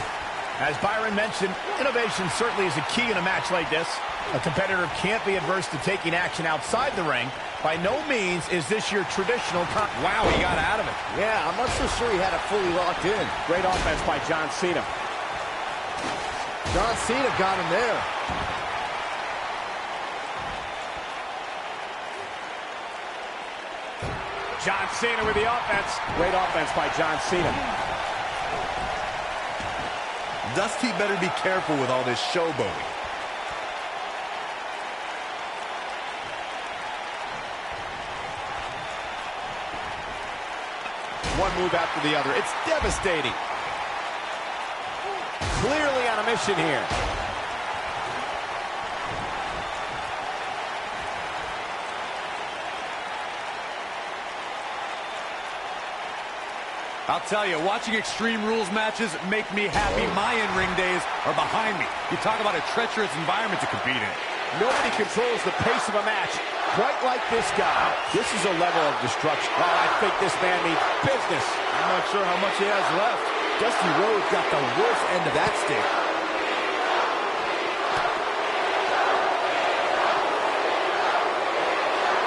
A: As Byron mentioned, innovation certainly is a key in a match like this. A competitor can't be adverse to taking action outside the ring. By no means is this your traditional... Wow, he got out of it.
C: Yeah, I'm not so sure he had it fully locked in.
F: Great offense by John Cena.
C: John Cena got him there.
F: John Cena with the offense. Great offense by John Cena.
D: Dusty better be careful with all this showboating.
A: One move after the other. It's devastating.
F: Clearly on a mission here.
B: I'll tell you, watching Extreme Rules matches make me happy. My in-ring days are behind me. You talk about a treacherous environment to compete in.
F: Nobody controls the pace of a match quite like this guy. This is a level of destruction. Oh, I think this man means business.
C: I'm not sure how much he has left. Dusty Rhodes got the worst end of that stick.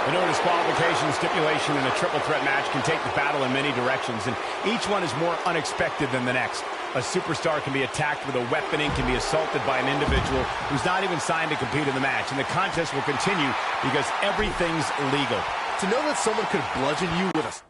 A: The no disqualification stipulation in a triple threat match can take the battle in many directions, and each one is more unexpected than the next. A superstar can be attacked with a weapon and can be assaulted by an individual who's not even signed to compete in the match, and the contest will continue because everything's legal.
C: To know that someone could bludgeon you with a...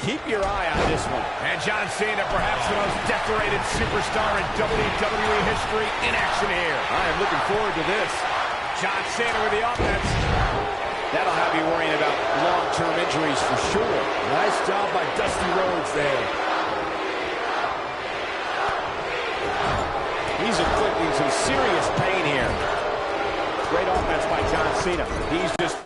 A: Keep your eye on this one. And John Cena, perhaps the most decorated superstar in WWE history, in action here.
C: I am looking forward to this.
A: John Cena with the offense. That'll have you worrying about long-term injuries for sure.
C: Nice job by Dusty Rhodes there.
F: He's inflicting some serious pain here. Great offense by John Cena. He's just...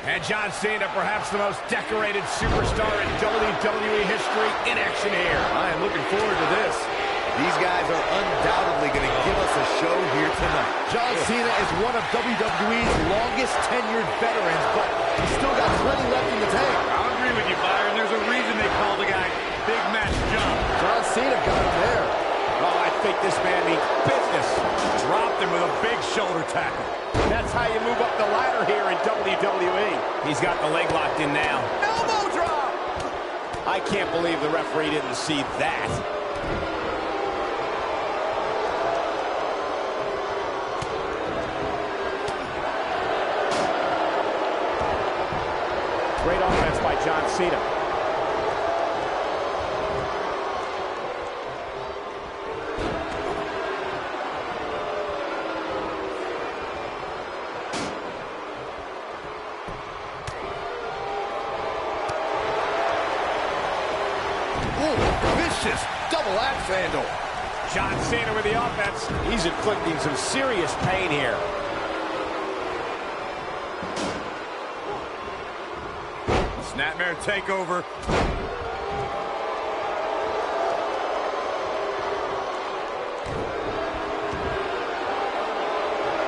A: And John Cena, perhaps the most decorated superstar in WWE history, in action here.
C: I am looking forward to this.
D: These guys are undoubtedly going to give us a show here tonight.
C: John Cena is one of WWE's longest tenured veterans, but he's still got plenty left in the tank.
B: I'll agree with you, Byron. There's a reason they call the guy Big Match John.
C: John Cena got him there.
F: Oh, I think this man means business.
B: Dropped him with a big shoulder tackle.
F: That's how you move up the ladder here in WWE.
A: He's got the leg locked in now.
F: Elbow drop! I can't believe the referee didn't see that. Great offense by John Cena.
C: Vicious double axe handle.
A: John Cena with the offense.
F: He's inflicting some serious pain here.
B: Snapmare takeover.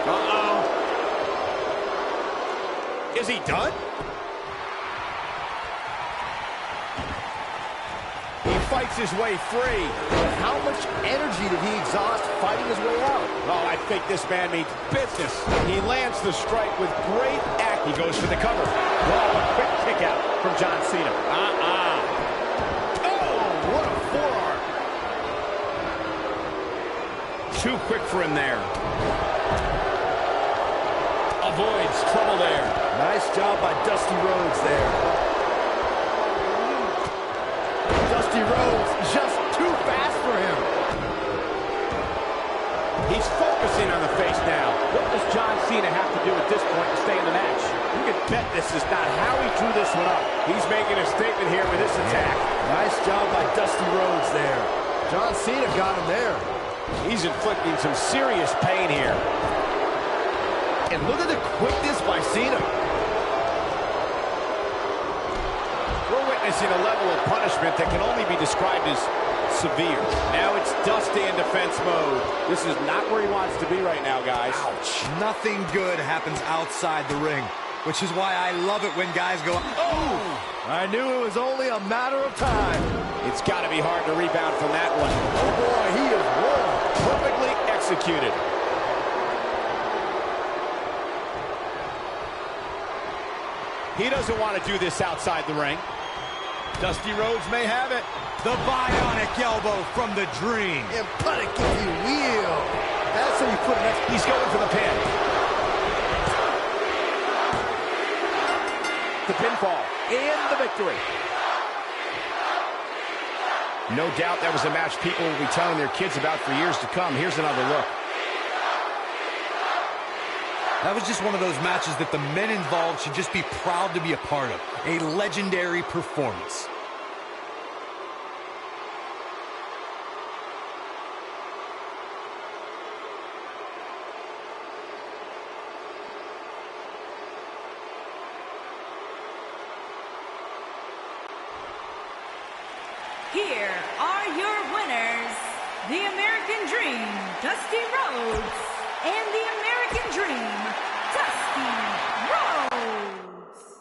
A: Uh-oh. Is he done? Fights his way free.
C: But how much energy did he exhaust fighting his way out?
F: Oh, I think this man means business. He lands the strike with great act.
A: He goes for the cover.
F: Oh, a quick kick out from John Cena.
A: Oh, what a forearm. Too quick for him there. Avoids trouble there.
C: Nice job by Dusty Rhodes there. Dusty Rhodes just too fast for him.
F: He's focusing on the face now. What does John Cena have to do at this point to stay in the match? You can bet this is not how he drew this one up.
A: He's making a statement here with this attack.
C: Nice job by Dusty Rhodes there. John Cena got him there.
F: He's inflicting some serious pain here.
C: And look at the quickness by Cena.
F: We're witnessing a level of punishment that can only be described as severe. Now it's Dusty in defense mode. This is not where he wants to be right now, guys.
D: Ouch. Nothing good happens outside the ring, which is why I love it when guys go, oh!
C: I knew it was only a matter of time.
F: It's got to be hard to rebound from that one.
C: Oh boy, he is rolling.
F: Perfectly executed. He doesn't want to do this outside the ring.
A: Dusty Rhodes may have it.
B: The bionic elbow from the Dream.
C: And put it, give you wheel. That's how you put it next.
A: He's going for the pin.
F: The pinfall and the victory.
A: No doubt that was a match people will be telling their kids about for years to come. Here's another look.
B: That was just one of those matches that the men involved should just be proud to be a part of. A legendary performance.
E: Here are your winners, the American Dream, Dusty Rhodes, and the American Dream, Dusty Rhodes.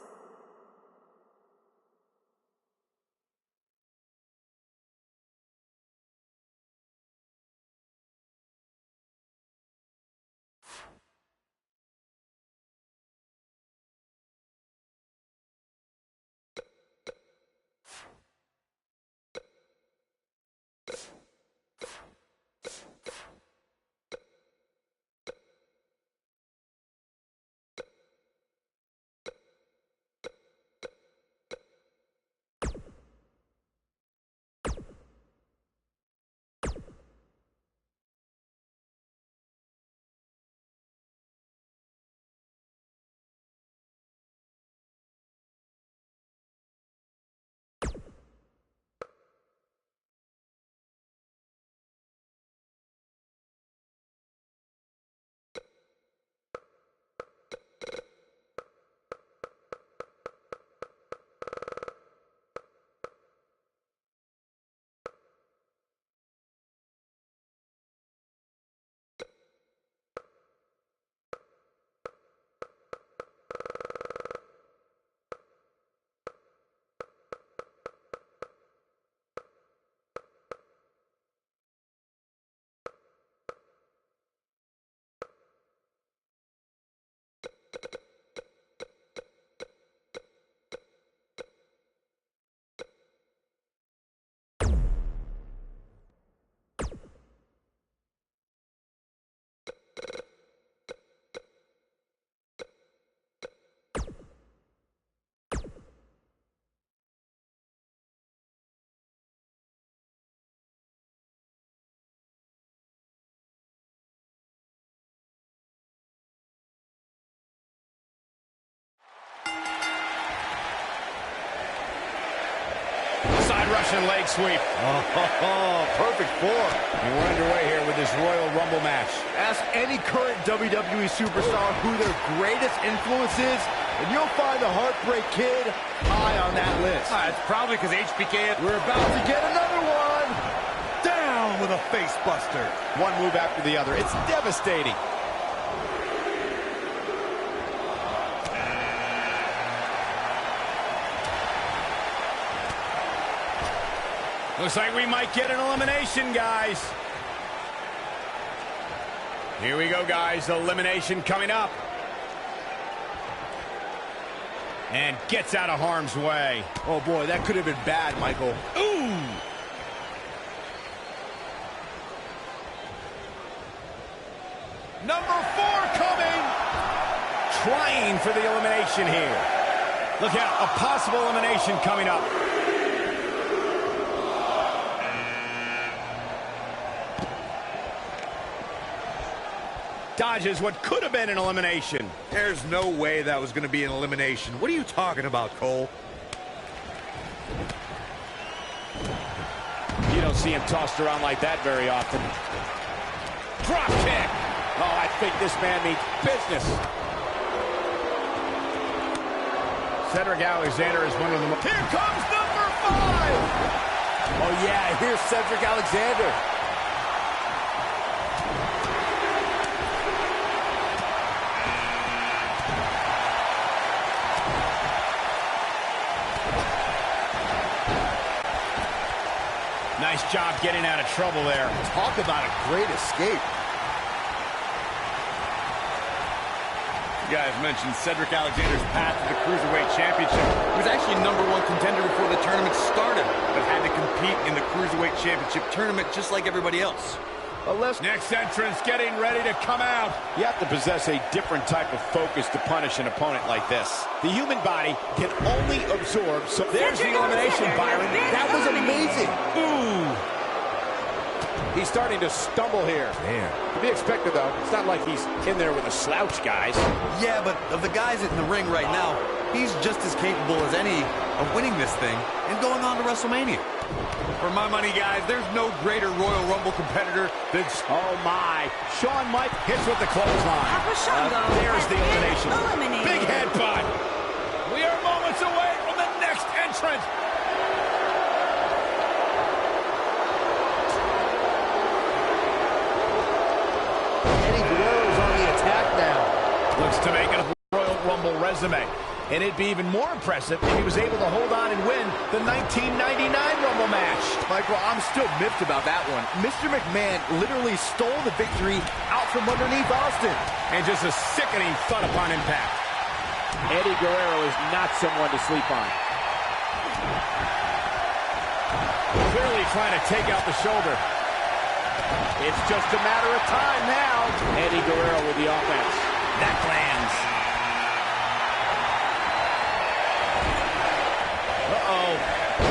A: Russian leg sweep.
C: Perfect form.
A: And we're underway here with this Royal Rumble match.
C: Ask any current WWE superstar who their greatest influence is, and you'll find the Heartbreak Kid high on that list.
B: It's probably because HBK...
C: We're about to get another one.
B: down with a face buster.
A: One move after the other. It's devastating. Looks like we might get an elimination, guys. Here we go, guys. Elimination coming up. And gets out of harm's way.
C: Oh, boy, that could have been bad, Michael.
A: Ooh! Number 4 coming. Trying for the elimination here. Look out, a possible elimination coming up. Dodges what could have been an elimination.
B: There's no way that was going to be an elimination. What are you talking about, Cole?
F: You don't see him tossed around like that very often.
A: Drop kick.
F: Oh, I think this man means business.
A: Cedric Alexander is one of them. Here comes number 5.
C: Oh, yeah, here's Cedric Alexander.
A: Nice job getting out of trouble there.
C: Talk about a great escape.
B: You guys mentioned Cedric Alexander's path to the Cruiserweight Championship. He was actually #1 contender before the tournament started, but had to compete in the Cruiserweight Championship tournament just like everybody else.
A: Next entrance getting ready to come out.
F: You have to possess a different type of focus to punish an opponent like this. The human body can only absorb so...
A: There's the elimination, Byron.
C: That was amazing.
F: Ooh! He's starting to stumble here.
C: Man.
F: To be expected, though. It's not like he's in there with a slouch, guys.
B: Yeah, but of the guys in the ring right now, he's just as capable as any of winning this thing and going on to WrestleMania. For my money, guys, there's no greater Royal Rumble competitor than...
F: Oh, my. Shawn Mike hits with the clothesline.
A: There's the elimination.
E: Eliminated.
A: Big headbutt. We are moments away from the next entrance.
C: Eddie Guerrero's on the attack now.
A: Looks to make it a Royal Rumble resume. And it'd be even more impressive if he was able to hold on and win the 1999 Rumble match.
C: Michael, I'm still miffed about that one. Mr. McMahon literally stole the victory out from underneath Austin.
A: And just a sickening thud upon impact.
F: Eddie Guerrero is not someone to sleep on.
A: Clearly trying to take out the shoulder.
F: It's just a matter of time now. Eddie Guerrero with the offense.
A: That lands. Uh-oh.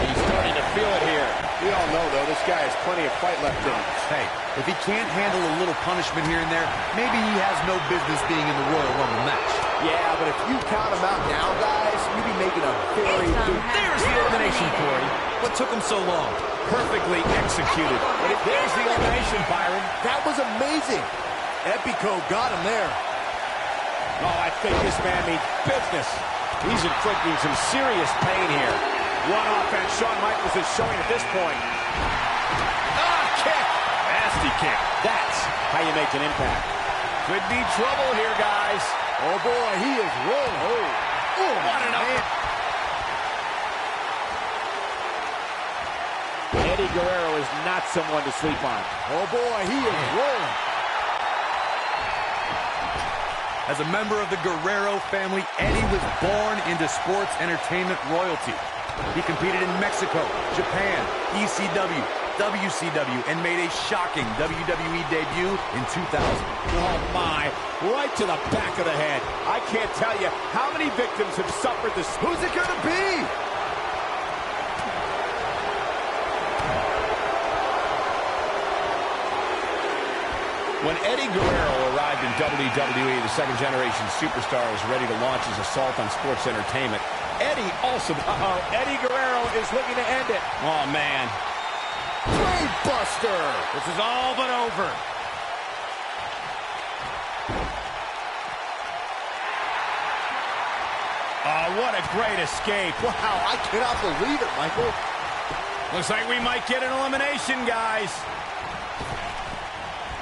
F: He's starting to feel it here. We all know, though, this guy has plenty of fight left in him.
B: Hey, if he can't handle a little punishment here and there, maybe he has no business being in the Royal Rumble match.
C: Yeah, but if you count him out now, guys, you'd be making a very big...
A: There's the elimination, Corey.
B: What took him so long?
A: Perfectly executed. There's the elimination, Byron.
C: That was amazing. Epico got him there.
F: Oh, I think this man means business. He's inflicting some serious pain here. One offense Shawn Michaels is showing at this point.
A: Kick. Nasty kick.
F: That's how you make an impact.
A: Could be trouble here, guys.
C: Oh, boy, he is rolling.
A: Oh, what an up.
F: Eddie Guerrero is not someone to sleep on.
C: Oh, boy, he is rolling.
B: As a member of the Guerrero family, Eddie was born into sports entertainment royalty. He competed in Mexico, Japan, ECW, WCW, and made a shocking WWE debut in 2000.
F: Oh, my. Right to the back of the head. I can't tell you how many victims have suffered this.
C: Who's it going to be?
A: When Eddie Guerrero arrived in WWE, the second-generation superstar was ready to launch his assault on sports entertainment. Eddie also.
F: Eddie Guerrero is looking to end it.
A: Oh, man.
C: Brain buster.
A: This is all but over. Oh, what a great escape.
C: Wow, I cannot believe it, Michael.
A: Looks like we might get an elimination, guys.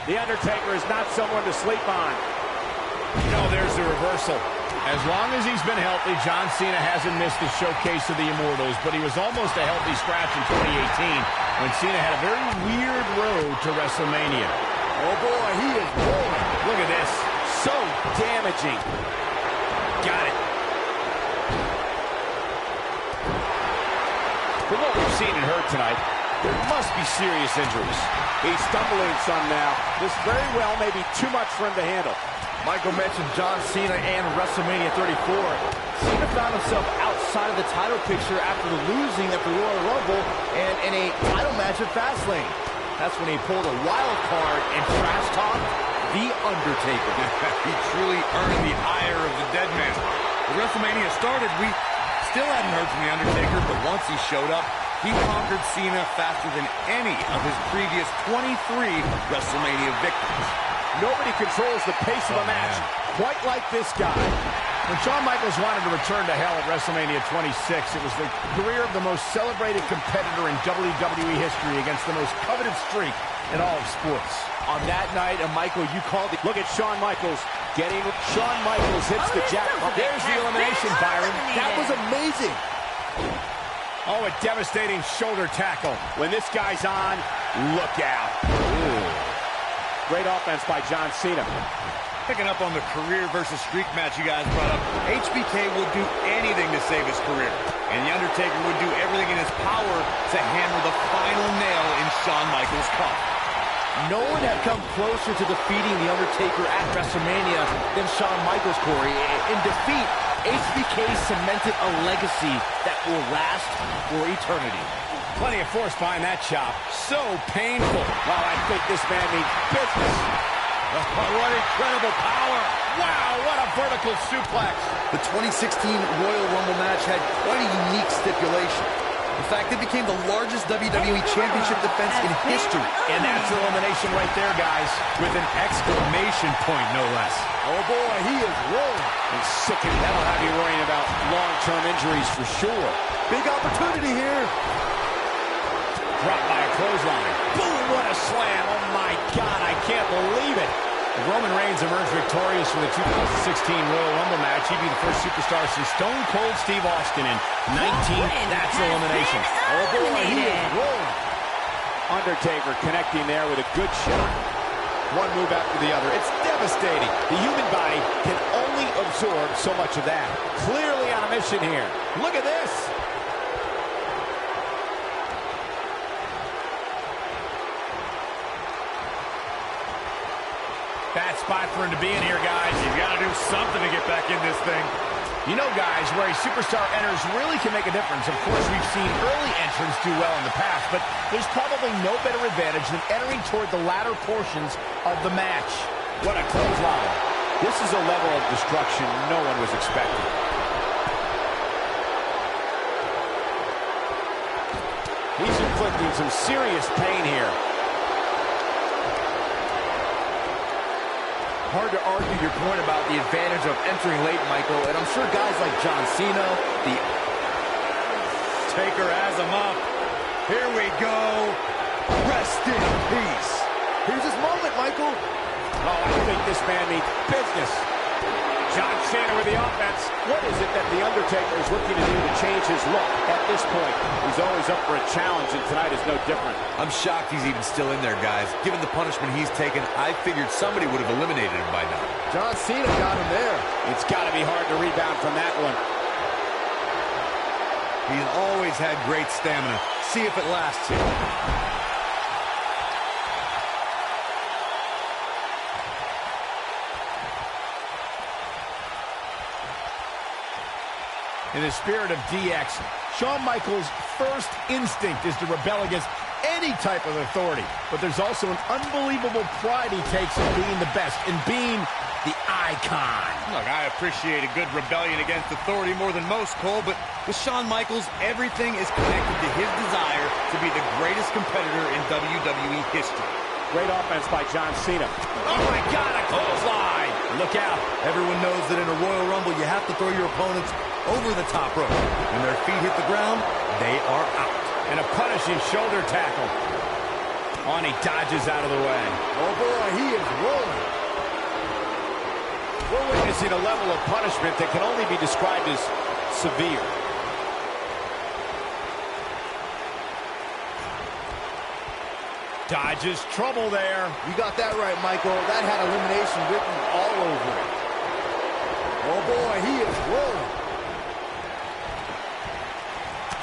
F: The Undertaker is not someone to sleep on.
A: No, there's the reversal. As long as he's been healthy, John Cena hasn't missed the showcase of the Immortals, but he was almost a healthy scratch in 2018 when Cena had a very weird road to WrestleMania.
C: Oh, boy, he is rolling.
A: Look at this.
F: So damaging.
A: Got it.
F: From what we've seen and heard tonight, there must be serious injuries. He's stumbling some now. This very well may be too much for him to handle.
C: Michael mentioned John Cena and WrestleMania 34. Cena found himself outside of the title picture after the losing at the Royal Rumble and in a title match at Fastlane. That's when he pulled a wild card and trash-talked The Undertaker.
B: He truly earned the ire of the dead man. When WrestleMania started, we still hadn't heard from The Undertaker, but once he showed up, he conquered Cena faster than any of his previous 23 WrestleMania victories.
F: Nobody controls the pace of a match quite like this guy.
A: When Shawn Michaels wanted to return to hell at WrestleMania 26, it was the career of the most celebrated competitor in WWE history against the most coveted streak in all of sports.
C: On that night, and Michael, you called it.
F: Look at Shawn Michaels getting. Shawn Michaels hits the jackpot.
A: There's the elimination, Byron.
C: That was amazing.
A: Oh, a devastating shoulder tackle.
F: When this guy's on, look out. Ooh. Great offense by John Cena.
B: Picking up on the career versus streak match you guys brought up, HBK will do anything to save his career. And The Undertaker would do everything in his power to hammer the final nail in Shawn Michaels' coffin.
C: No one had come closer to defeating The Undertaker at WrestleMania than Shawn Michaels, Corey. In defeat, HBK cemented a legacy that will last for eternity.
A: Plenty of force behind that chop. So painful.
F: Wow, I think this man needs business.
B: What incredible power.
A: Wow, what a vertical suplex.
B: The 2016 Royal Rumble match had quite a unique stipulation. In fact, it became the largest WWE Championship defense in history.
A: And that's elimination right there, guys, with an exclamation point, no less.
C: Oh, boy, he is rolling.
F: And sickening. That'll have you worrying about long-term injuries for sure.
C: Big opportunity here.
A: Dropped by a clothesline.
F: Boom, what a slam. Oh, my God, I can't believe it.
A: If Roman Reigns emerged victorious from the 2016 Royal Rumble match, he'd be the first superstar since Stone Cold Steve Austin in 19. That's elimination.
F: Oh, boy, he is rolling. Undertaker connecting there with a good shot. One move after the other. It's devastating. The human body can only absorb so much of that. Clearly on a mission here. Look at this.
A: Bad spot for him to be in here, guys. You've got to do something to get back in this thing. You know, guys, where a superstar enters really can make a difference. Of course, we've seen early entrants do well in the past, but there's probably no better advantage than entering toward the latter portions of the match. What a clothesline.
F: This is a level of destruction no one was expecting. He's inflicting some serious pain here.
C: Hard to argue your point about the advantage of entering late, Michael, and I'm sure guys like John Cena, the
B: Taker has him up. Here we go. Rest in peace.
C: Here's his moment, Michael.
F: Oh, I think this man needs business. John Cena with the offense. What is it that The Undertaker is looking to do to change his look at this point? He's always up for a challenge, and tonight is no different.
B: I'm shocked he's even still in there, guys. Given the punishment he's taken, I figured somebody would have eliminated him by now.
C: John Cena got him there.
F: It's got to be hard to rebound from that one.
B: He's always had great stamina. See if it lasts here.
A: In the spirit of DX, Shawn Michaels' first instinct is to rebel against any type of authority. But there's also an unbelievable pride he takes in being the best, in being
B: the icon.
D: Look, I appreciate a good rebellion against authority more than most, Cole, but with Shawn Michaels, everything is connected to his desire to be the greatest competitor in WWE history.
F: Great offense by John Cena.
A: Oh, my God, a clothesline. Look out.
B: Everyone knows that in a Royal Rumble, you have to throw your opponents over the top rope. When their feet hit the ground, they are out.
A: And a punishing shoulder tackle. Oh, and he dodges out of the way.
C: Oh, boy, he is rolling.
A: We're witnessing a level of punishment that can only be described as severe. Dodges trouble there.
C: You got that right, Michael. That had elimination written all over it. Oh, boy, he is rolling.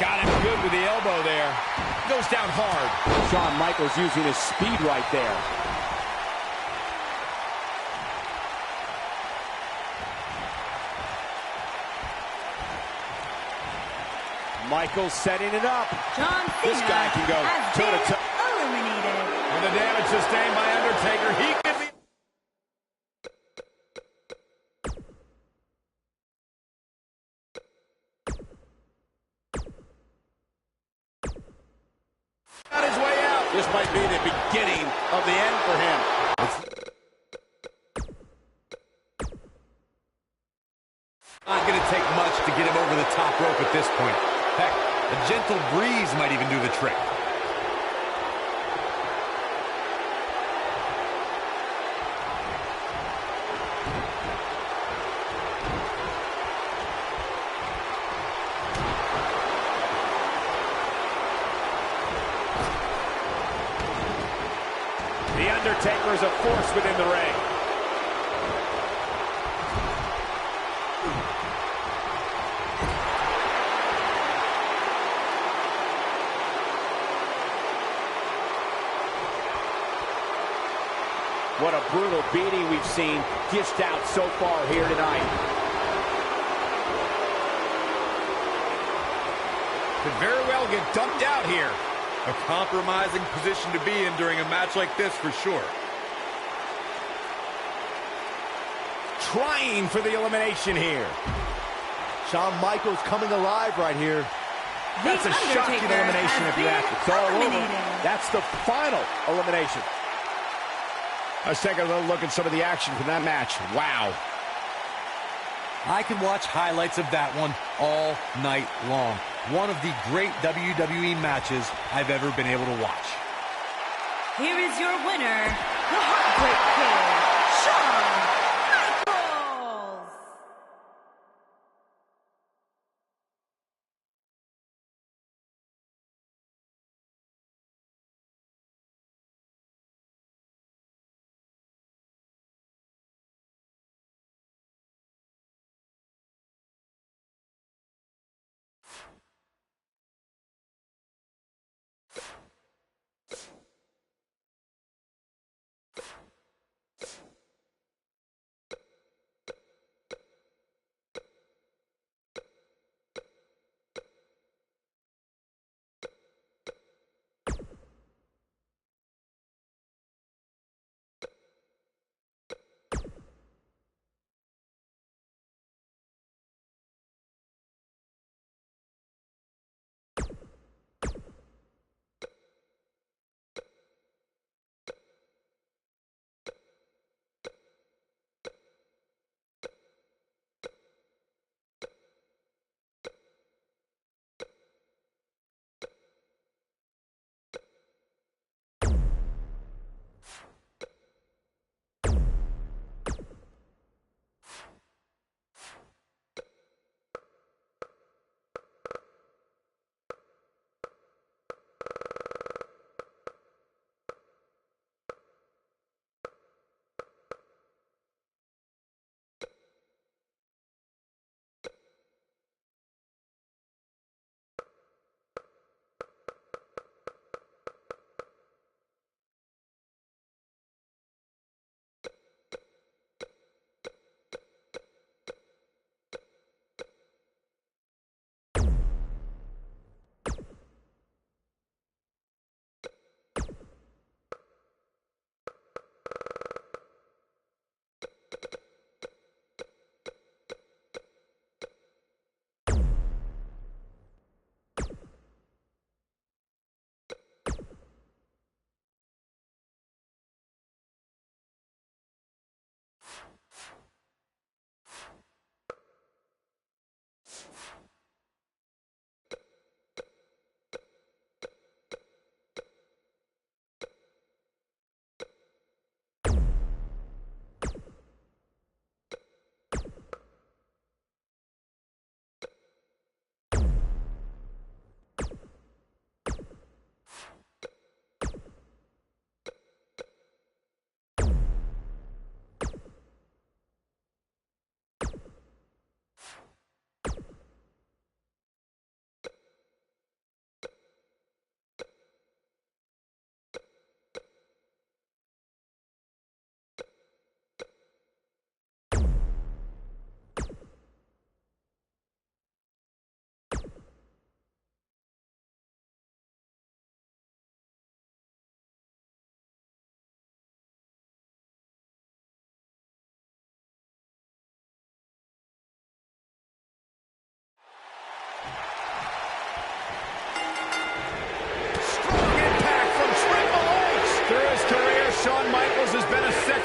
A: Got him good with the elbow there. Goes down hard.
F: Shawn Michaels using his speed right there. Michaels setting it up.
E: John Cena
A: This guy can go
E: has
A: toe to
E: been
A: toe.
E: eliminated.
A: With the damage sustained by Undertaker, he could be... on his way out. This might be the beginning of the end for him.
B: Not going to take much to get him over the top rope at this point. Heck, a gentle breeze might even do the trick.
A: The Undertaker is a force within the ring.
F: What a brutal beating we've seen dished out so far here tonight.
A: Could very well get dumped out here.
D: A compromising position to be in during a match like this, for sure.
A: Trying for the elimination here.
C: Shawn Michaels coming alive right here.
A: That's a shocking elimination if you ask me.
F: It's all over. That's the final elimination.
A: Let's take a little look at some of the action from that match. Wow.
B: I can watch highlights of that one all night long. One of the great WWE matches I've ever been able to watch.
E: Here is your winner, the Heartbreak Kid, Shawn Michaels.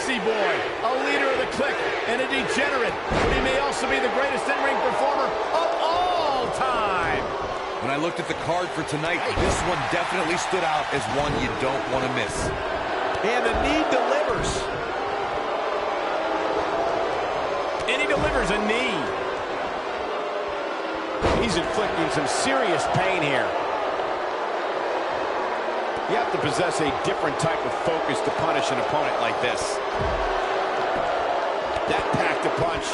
A: messy boy, a leader of the clique, and a degenerate, but he may also be the greatest in-ring performer of all time.
B: When I looked at the card for tonight, this one definitely stood out as one you don't want to miss.
A: And the knee delivers. And he delivers a knee. He's inflicting some serious pain here. You have to possess a different type of focus to punish an opponent like this. That packed a punch.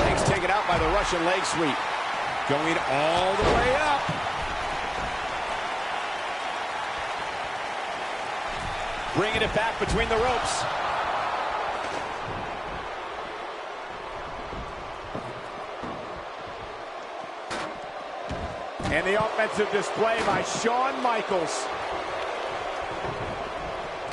A: Legs taken out by the Russian leg sweep. Going all the way up. Bringing it back between the ropes. And the offensive display by Shawn Michaels.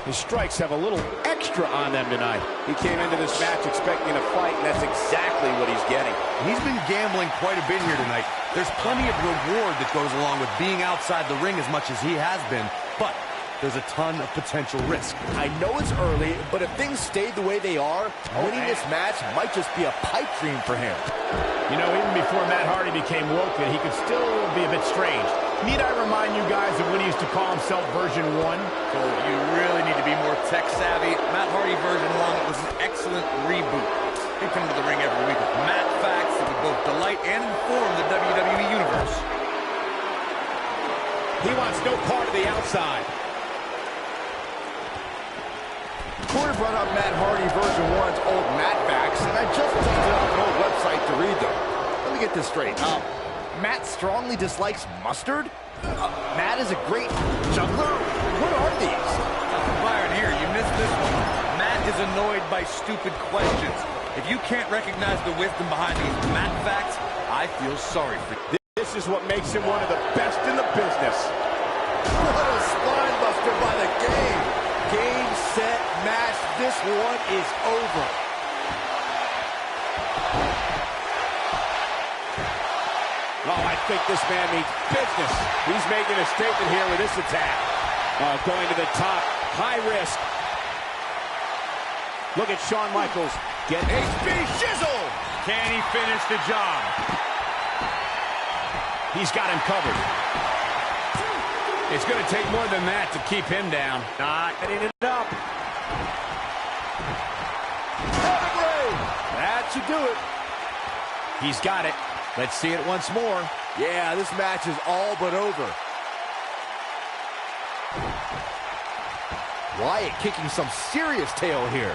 A: His strikes have a little extra on them tonight. He came into this match expecting a fight, and that's exactly what he's getting.
B: He's been gambling quite a bit here tonight. There's plenty of reward that goes along with being outside the ring as much as he has been, but there's a ton of potential risk.
C: I know it's early, but if things stayed the way they are, winning this match might just be a pipe dream for him.
A: You know, even before Matt Hardy became woken, he could still be a bit strange. Need I remind you guys of when he used to call himself version 1?
B: So you really need to be more tech savvy. Matt Hardy version 1 was an excellent reboot. He'd come to the ring every week with Matt facts that would both delight and inform the WWE Universe.
A: He wants no part of the outside.
C: Corey brought up Matt Hardy version 1's old Matt facts, and I just looked it up an old website to read them. Let me get this straight. Matt strongly dislikes mustard? Matt is a great juggler? What are these?
B: Byron, here, you missed this one. Matt is annoyed by stupid questions. If you can't recognize the wisdom behind these Matt facts, I feel sorry for you.
A: This is what makes him one of the best in the business.
C: What a spine buster by the game. Game, set, match. This one is over.
A: Oh, I think this man means business. He's making a statement here with this attack. Going to the top, high risk. Look at Shawn Michaels. Get HB Shizzle. Can he finish the job? He's got him covered. It's going to take more than that to keep him down. Not getting it up.
C: That should do it.
A: He's got it. Let's see it once more.
C: Yeah, this match is all but over. Wyatt kicking some serious tail here.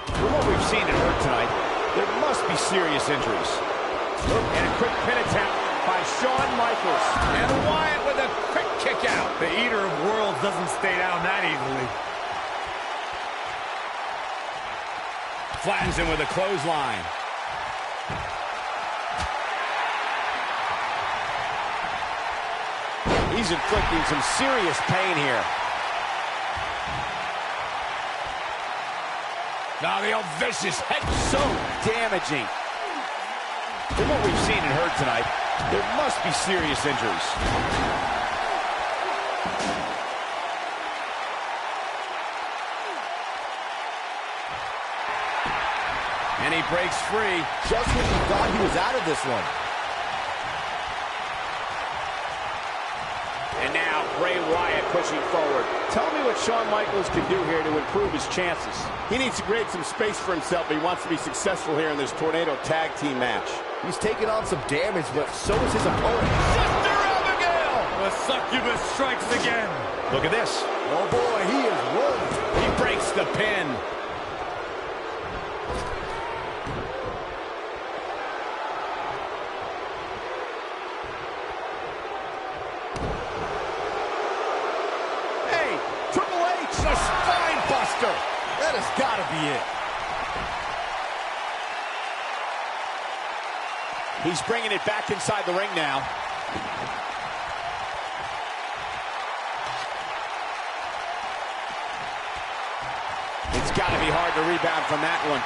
A: From what we've seen and heard tonight, there must be serious injuries. And a quick pin attempt by Shawn Michaels. And Wyatt with a quick kick out.
B: The Eater of Worlds doesn't stay down that easily.
A: Flattens him with a clothesline. He's inflicting some serious pain here. Now the old vicious head, so damaging. From what we've seen and heard tonight, there must be serious injuries. And he breaks free.
C: Just when you thought he was out of this one.
A: And now Bray Wyatt pushing forward. Tell me what Shawn Michaels can do here to improve his chances. He needs to create some space for himself if he wants to be successful here in this Tornado Tag Team match.
C: He's taking on some damage, but so is his opponent.
A: Sister Abigail!
B: The succubus strikes again.
A: Look at this.
C: Oh boy, he is rolling.
A: He breaks the pin.
C: That has got to be it.
A: He's bringing it back inside the ring now. It's got to be hard to rebound from that one.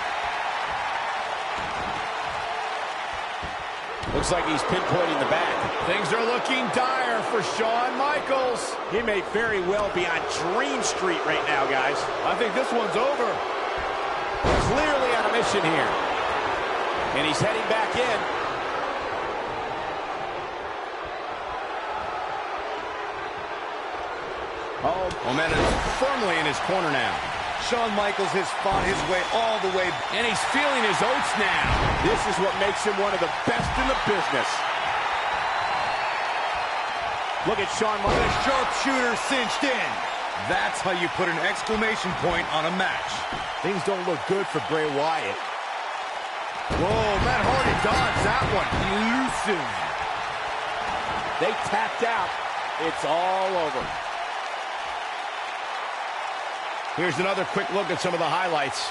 F: Looks like he's pinpointing the back.
A: Things are looking dire for Shawn Michaels.
F: He may very well be on Dream Street right now, guys.
A: I think this one's over.
F: Clearly on a mission here. And he's heading back in.
A: Oh, momentum firmly in his corner now.
D: Shawn Michaels has fought his way all the way.
A: And he's feeling his oats now.
F: This is what makes him one of the best in the business. Look at Shawn Michaels.
B: The sharpshooter cinched in. That's how you put an exclamation point on a match.
C: Things don't look good for Bray Wyatt.
A: Whoa, Matt Hardy dodged that one. Elusive.
F: They tapped out. It's all over.
A: Here's another quick look at some of the highlights.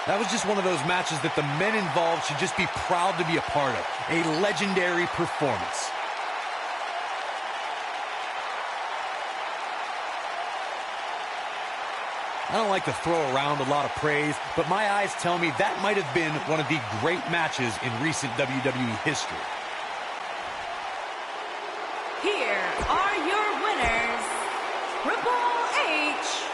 B: That was just one of those matches that the men involved should just be proud to be a part of. A legendary performance. I don't like to throw around a lot of praise, but my eyes tell me that might have been one of the great matches in recent WWE history.
E: Here are your winners, Triple H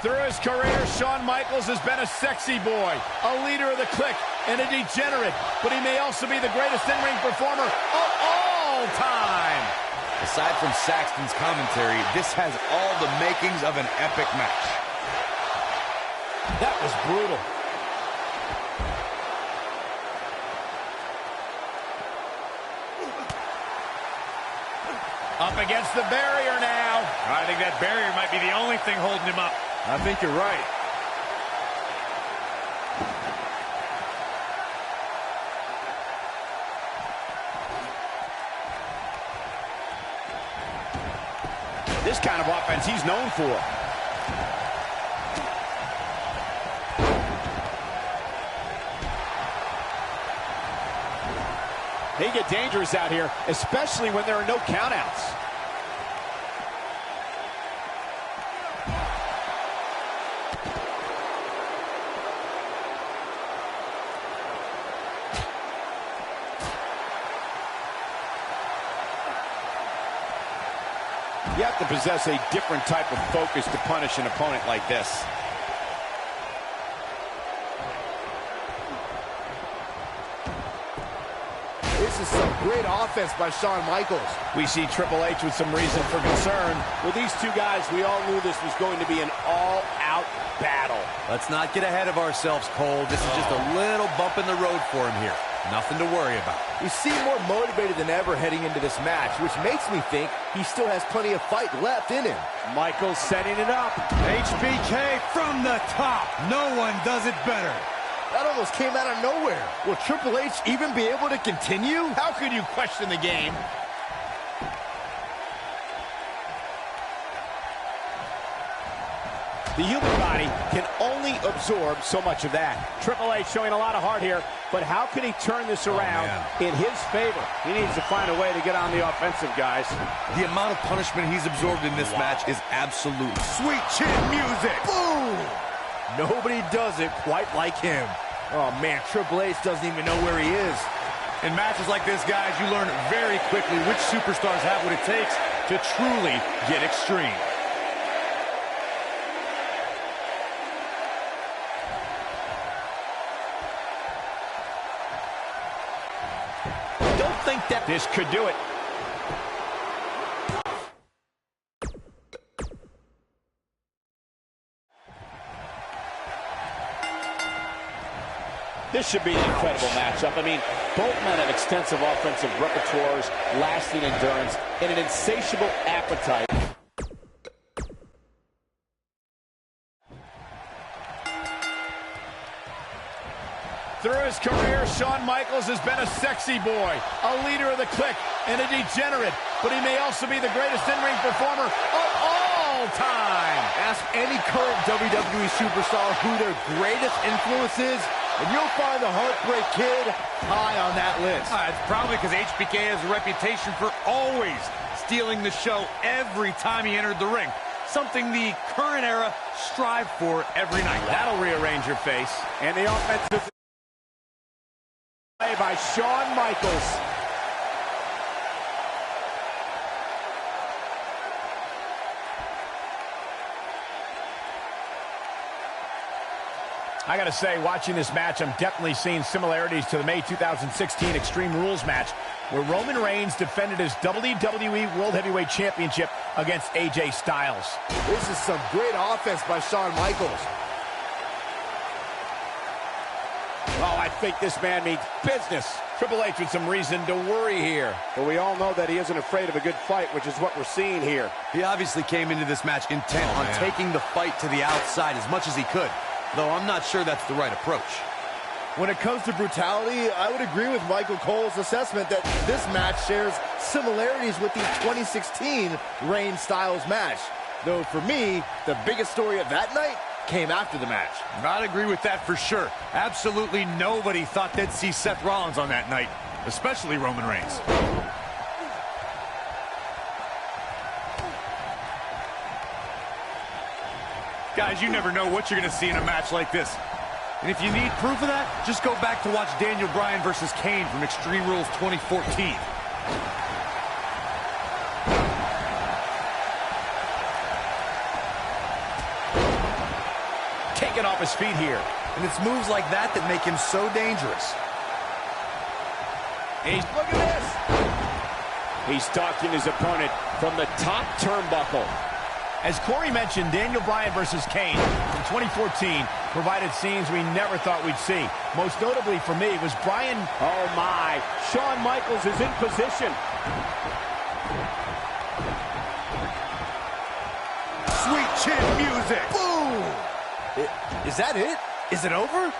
A: Through his career, Shawn Michaels has been a sexy boy, a leader of the clique, and a degenerate. But he may also be the greatest in-ring performer of all time.
B: Aside from Saxton's commentary, this has all the makings of an epic match.
C: That was brutal.
A: Up against the barrier now. I think that barrier might be the only thing holding him up.
C: I think you're right.
F: This kind of offense he's known for. They get dangerous out here, especially when there are no countouts. You have to possess a different type of focus to punish an opponent like this.
C: This is some great offense by Shawn Michaels.
F: We see Triple H with some reason for concern. With these two guys, we all knew this was going to be an all-out battle.
B: Let's not get ahead of ourselves, Cole. This is just a little bump in the road for him here. Nothing to worry about.
C: We seem more motivated than ever heading into this match, which makes me think he still has plenty of fight left in him.
F: Michaels setting it up.
B: HBK from the top. No one does it better.
C: That almost came out of nowhere. Will Triple H even be able to continue?
A: How could you question the game?
F: The human body can only absorb so much of that. Triple H showing a lot of heart here, but how can he turn this around in his favor? He needs to find a way to get on the offensive, guys.
B: The amount of punishment he's absorbed in this match is absolute sweet chin music.
C: Boom! Nobody does it quite like him. Oh, man, Triple H doesn't even know where he is.
B: In matches like this, guys, you learn very quickly which superstars have what it takes to truly get extreme.
F: Don't think that this could do it. This should be an incredible matchup. I mean, both men have extensive offensive repertoires, lasting endurance, and an insatiable appetite.
A: Through his career, Shawn Michaels has been a sexy boy, a leader of the clique, and a degenerate. But he may also be the greatest in-ring performer of all time.
C: Ask any current WWE superstar who their greatest influence is, and you'll find the Heartbreak Kid high on that list.
B: It's probably because HBK has a reputation for always stealing the show every time he entered the ring. Something the current era strive for every night.
F: That'll rearrange your face. And the offensive play by Shawn Michaels.
A: I gotta say, watching this match, I'm definitely seeing similarities to the May 2016 Extreme Rules match, where Roman Reigns defended his WWE World Heavyweight Championship against AJ Styles.
C: This is some great offense by Shawn Michaels.
F: Oh, I think this man means business. Triple H with some reason to worry here. But we all know that he isn't afraid of a good fight, which is what we're seeing here.
B: He obviously came into this match intent on taking the fight to the outside as much as he could, though I'm not sure that's the right approach.
C: When it comes to brutality, I would agree with Michael Cole's assessment that this match shares similarities with the 2016 Reigns-Styles match. Though for me, the biggest story of that night came after the match.
B: I'd agree with that for sure. Absolutely nobody thought they'd see Seth Rollins on that night, especially Roman Reigns. Guys, you never know what you're going to see in a match like this. And if you need proof of that, just go back to watch Daniel Bryan versus Kane from Extreme Rules 2014.
A: Taken off his feet here.
B: And it's moves like that that make him so dangerous.
A: Look at this.
F: He's stalking his opponent from the top turnbuckle.
A: As Corey mentioned, Daniel Bryan versus Kane from 2014 provided scenes we never thought we'd see. Most notably for me was Bryan.
F: Oh my, Shawn Michaels is in position.
B: Sweet chin music.
C: Boom! Is that it? Is it over?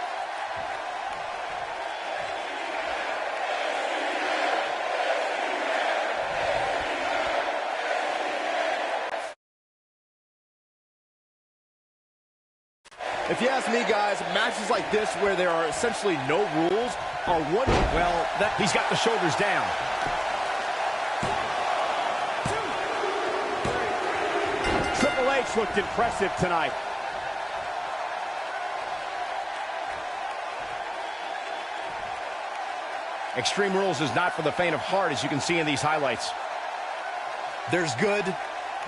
C: If you ask me, guys, matches like this where there are essentially no rules are one.
A: Well, he's got the shoulders down.
F: Triple H looked impressive tonight.
A: Extreme Rules is not for the faint of heart, as you can see in these highlights.
B: There's good,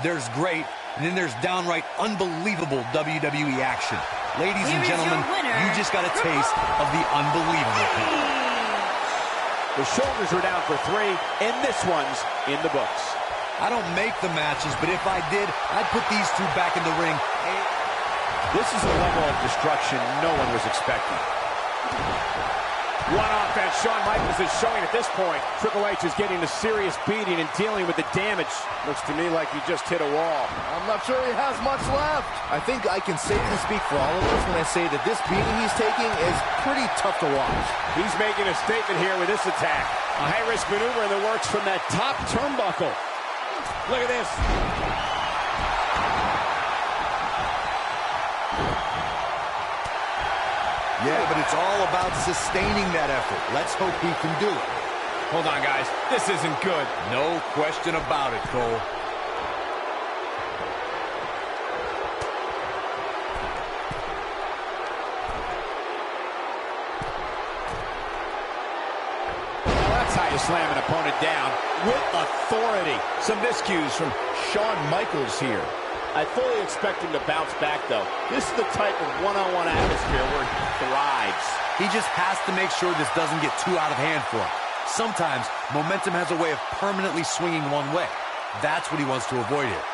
B: there's great, and then there's downright unbelievable WWE action. Ladies and gentlemen, you just got a taste of the unbelievable.
F: The shoulders are down for 3, and this one's in the books.
B: I don't make the matches, but if I did, I'd put these two back in the ring.
A: This is a level of destruction no one was expecting.
F: One offense Shawn Michaels is showing at this point. Triple H is getting a serious beating and dealing with the damage. Looks to me like he just hit a wall.
C: I'm not sure he has much left. I think I can safely speak for all of us when I say that this beating he's taking is pretty tough to watch.
F: He's making a statement here with this attack. A high-risk maneuver in the works from that top turnbuckle. Look at this.
B: Yeah, but it's all about sustaining that effort. Let's hope he can do it.
A: Hold on, guys. This isn't good.
B: No question about it, Cole.
A: Well, that's how you slam an opponent down with authority. Some miscues from Shawn Michaels here.
F: I fully expect him to bounce back, though. This is the type of one-on-one atmosphere where he thrives.
B: He just has to make sure this doesn't get too out of hand for him. Sometimes, momentum has a way of permanently swinging one way. That's what he wants to avoid here.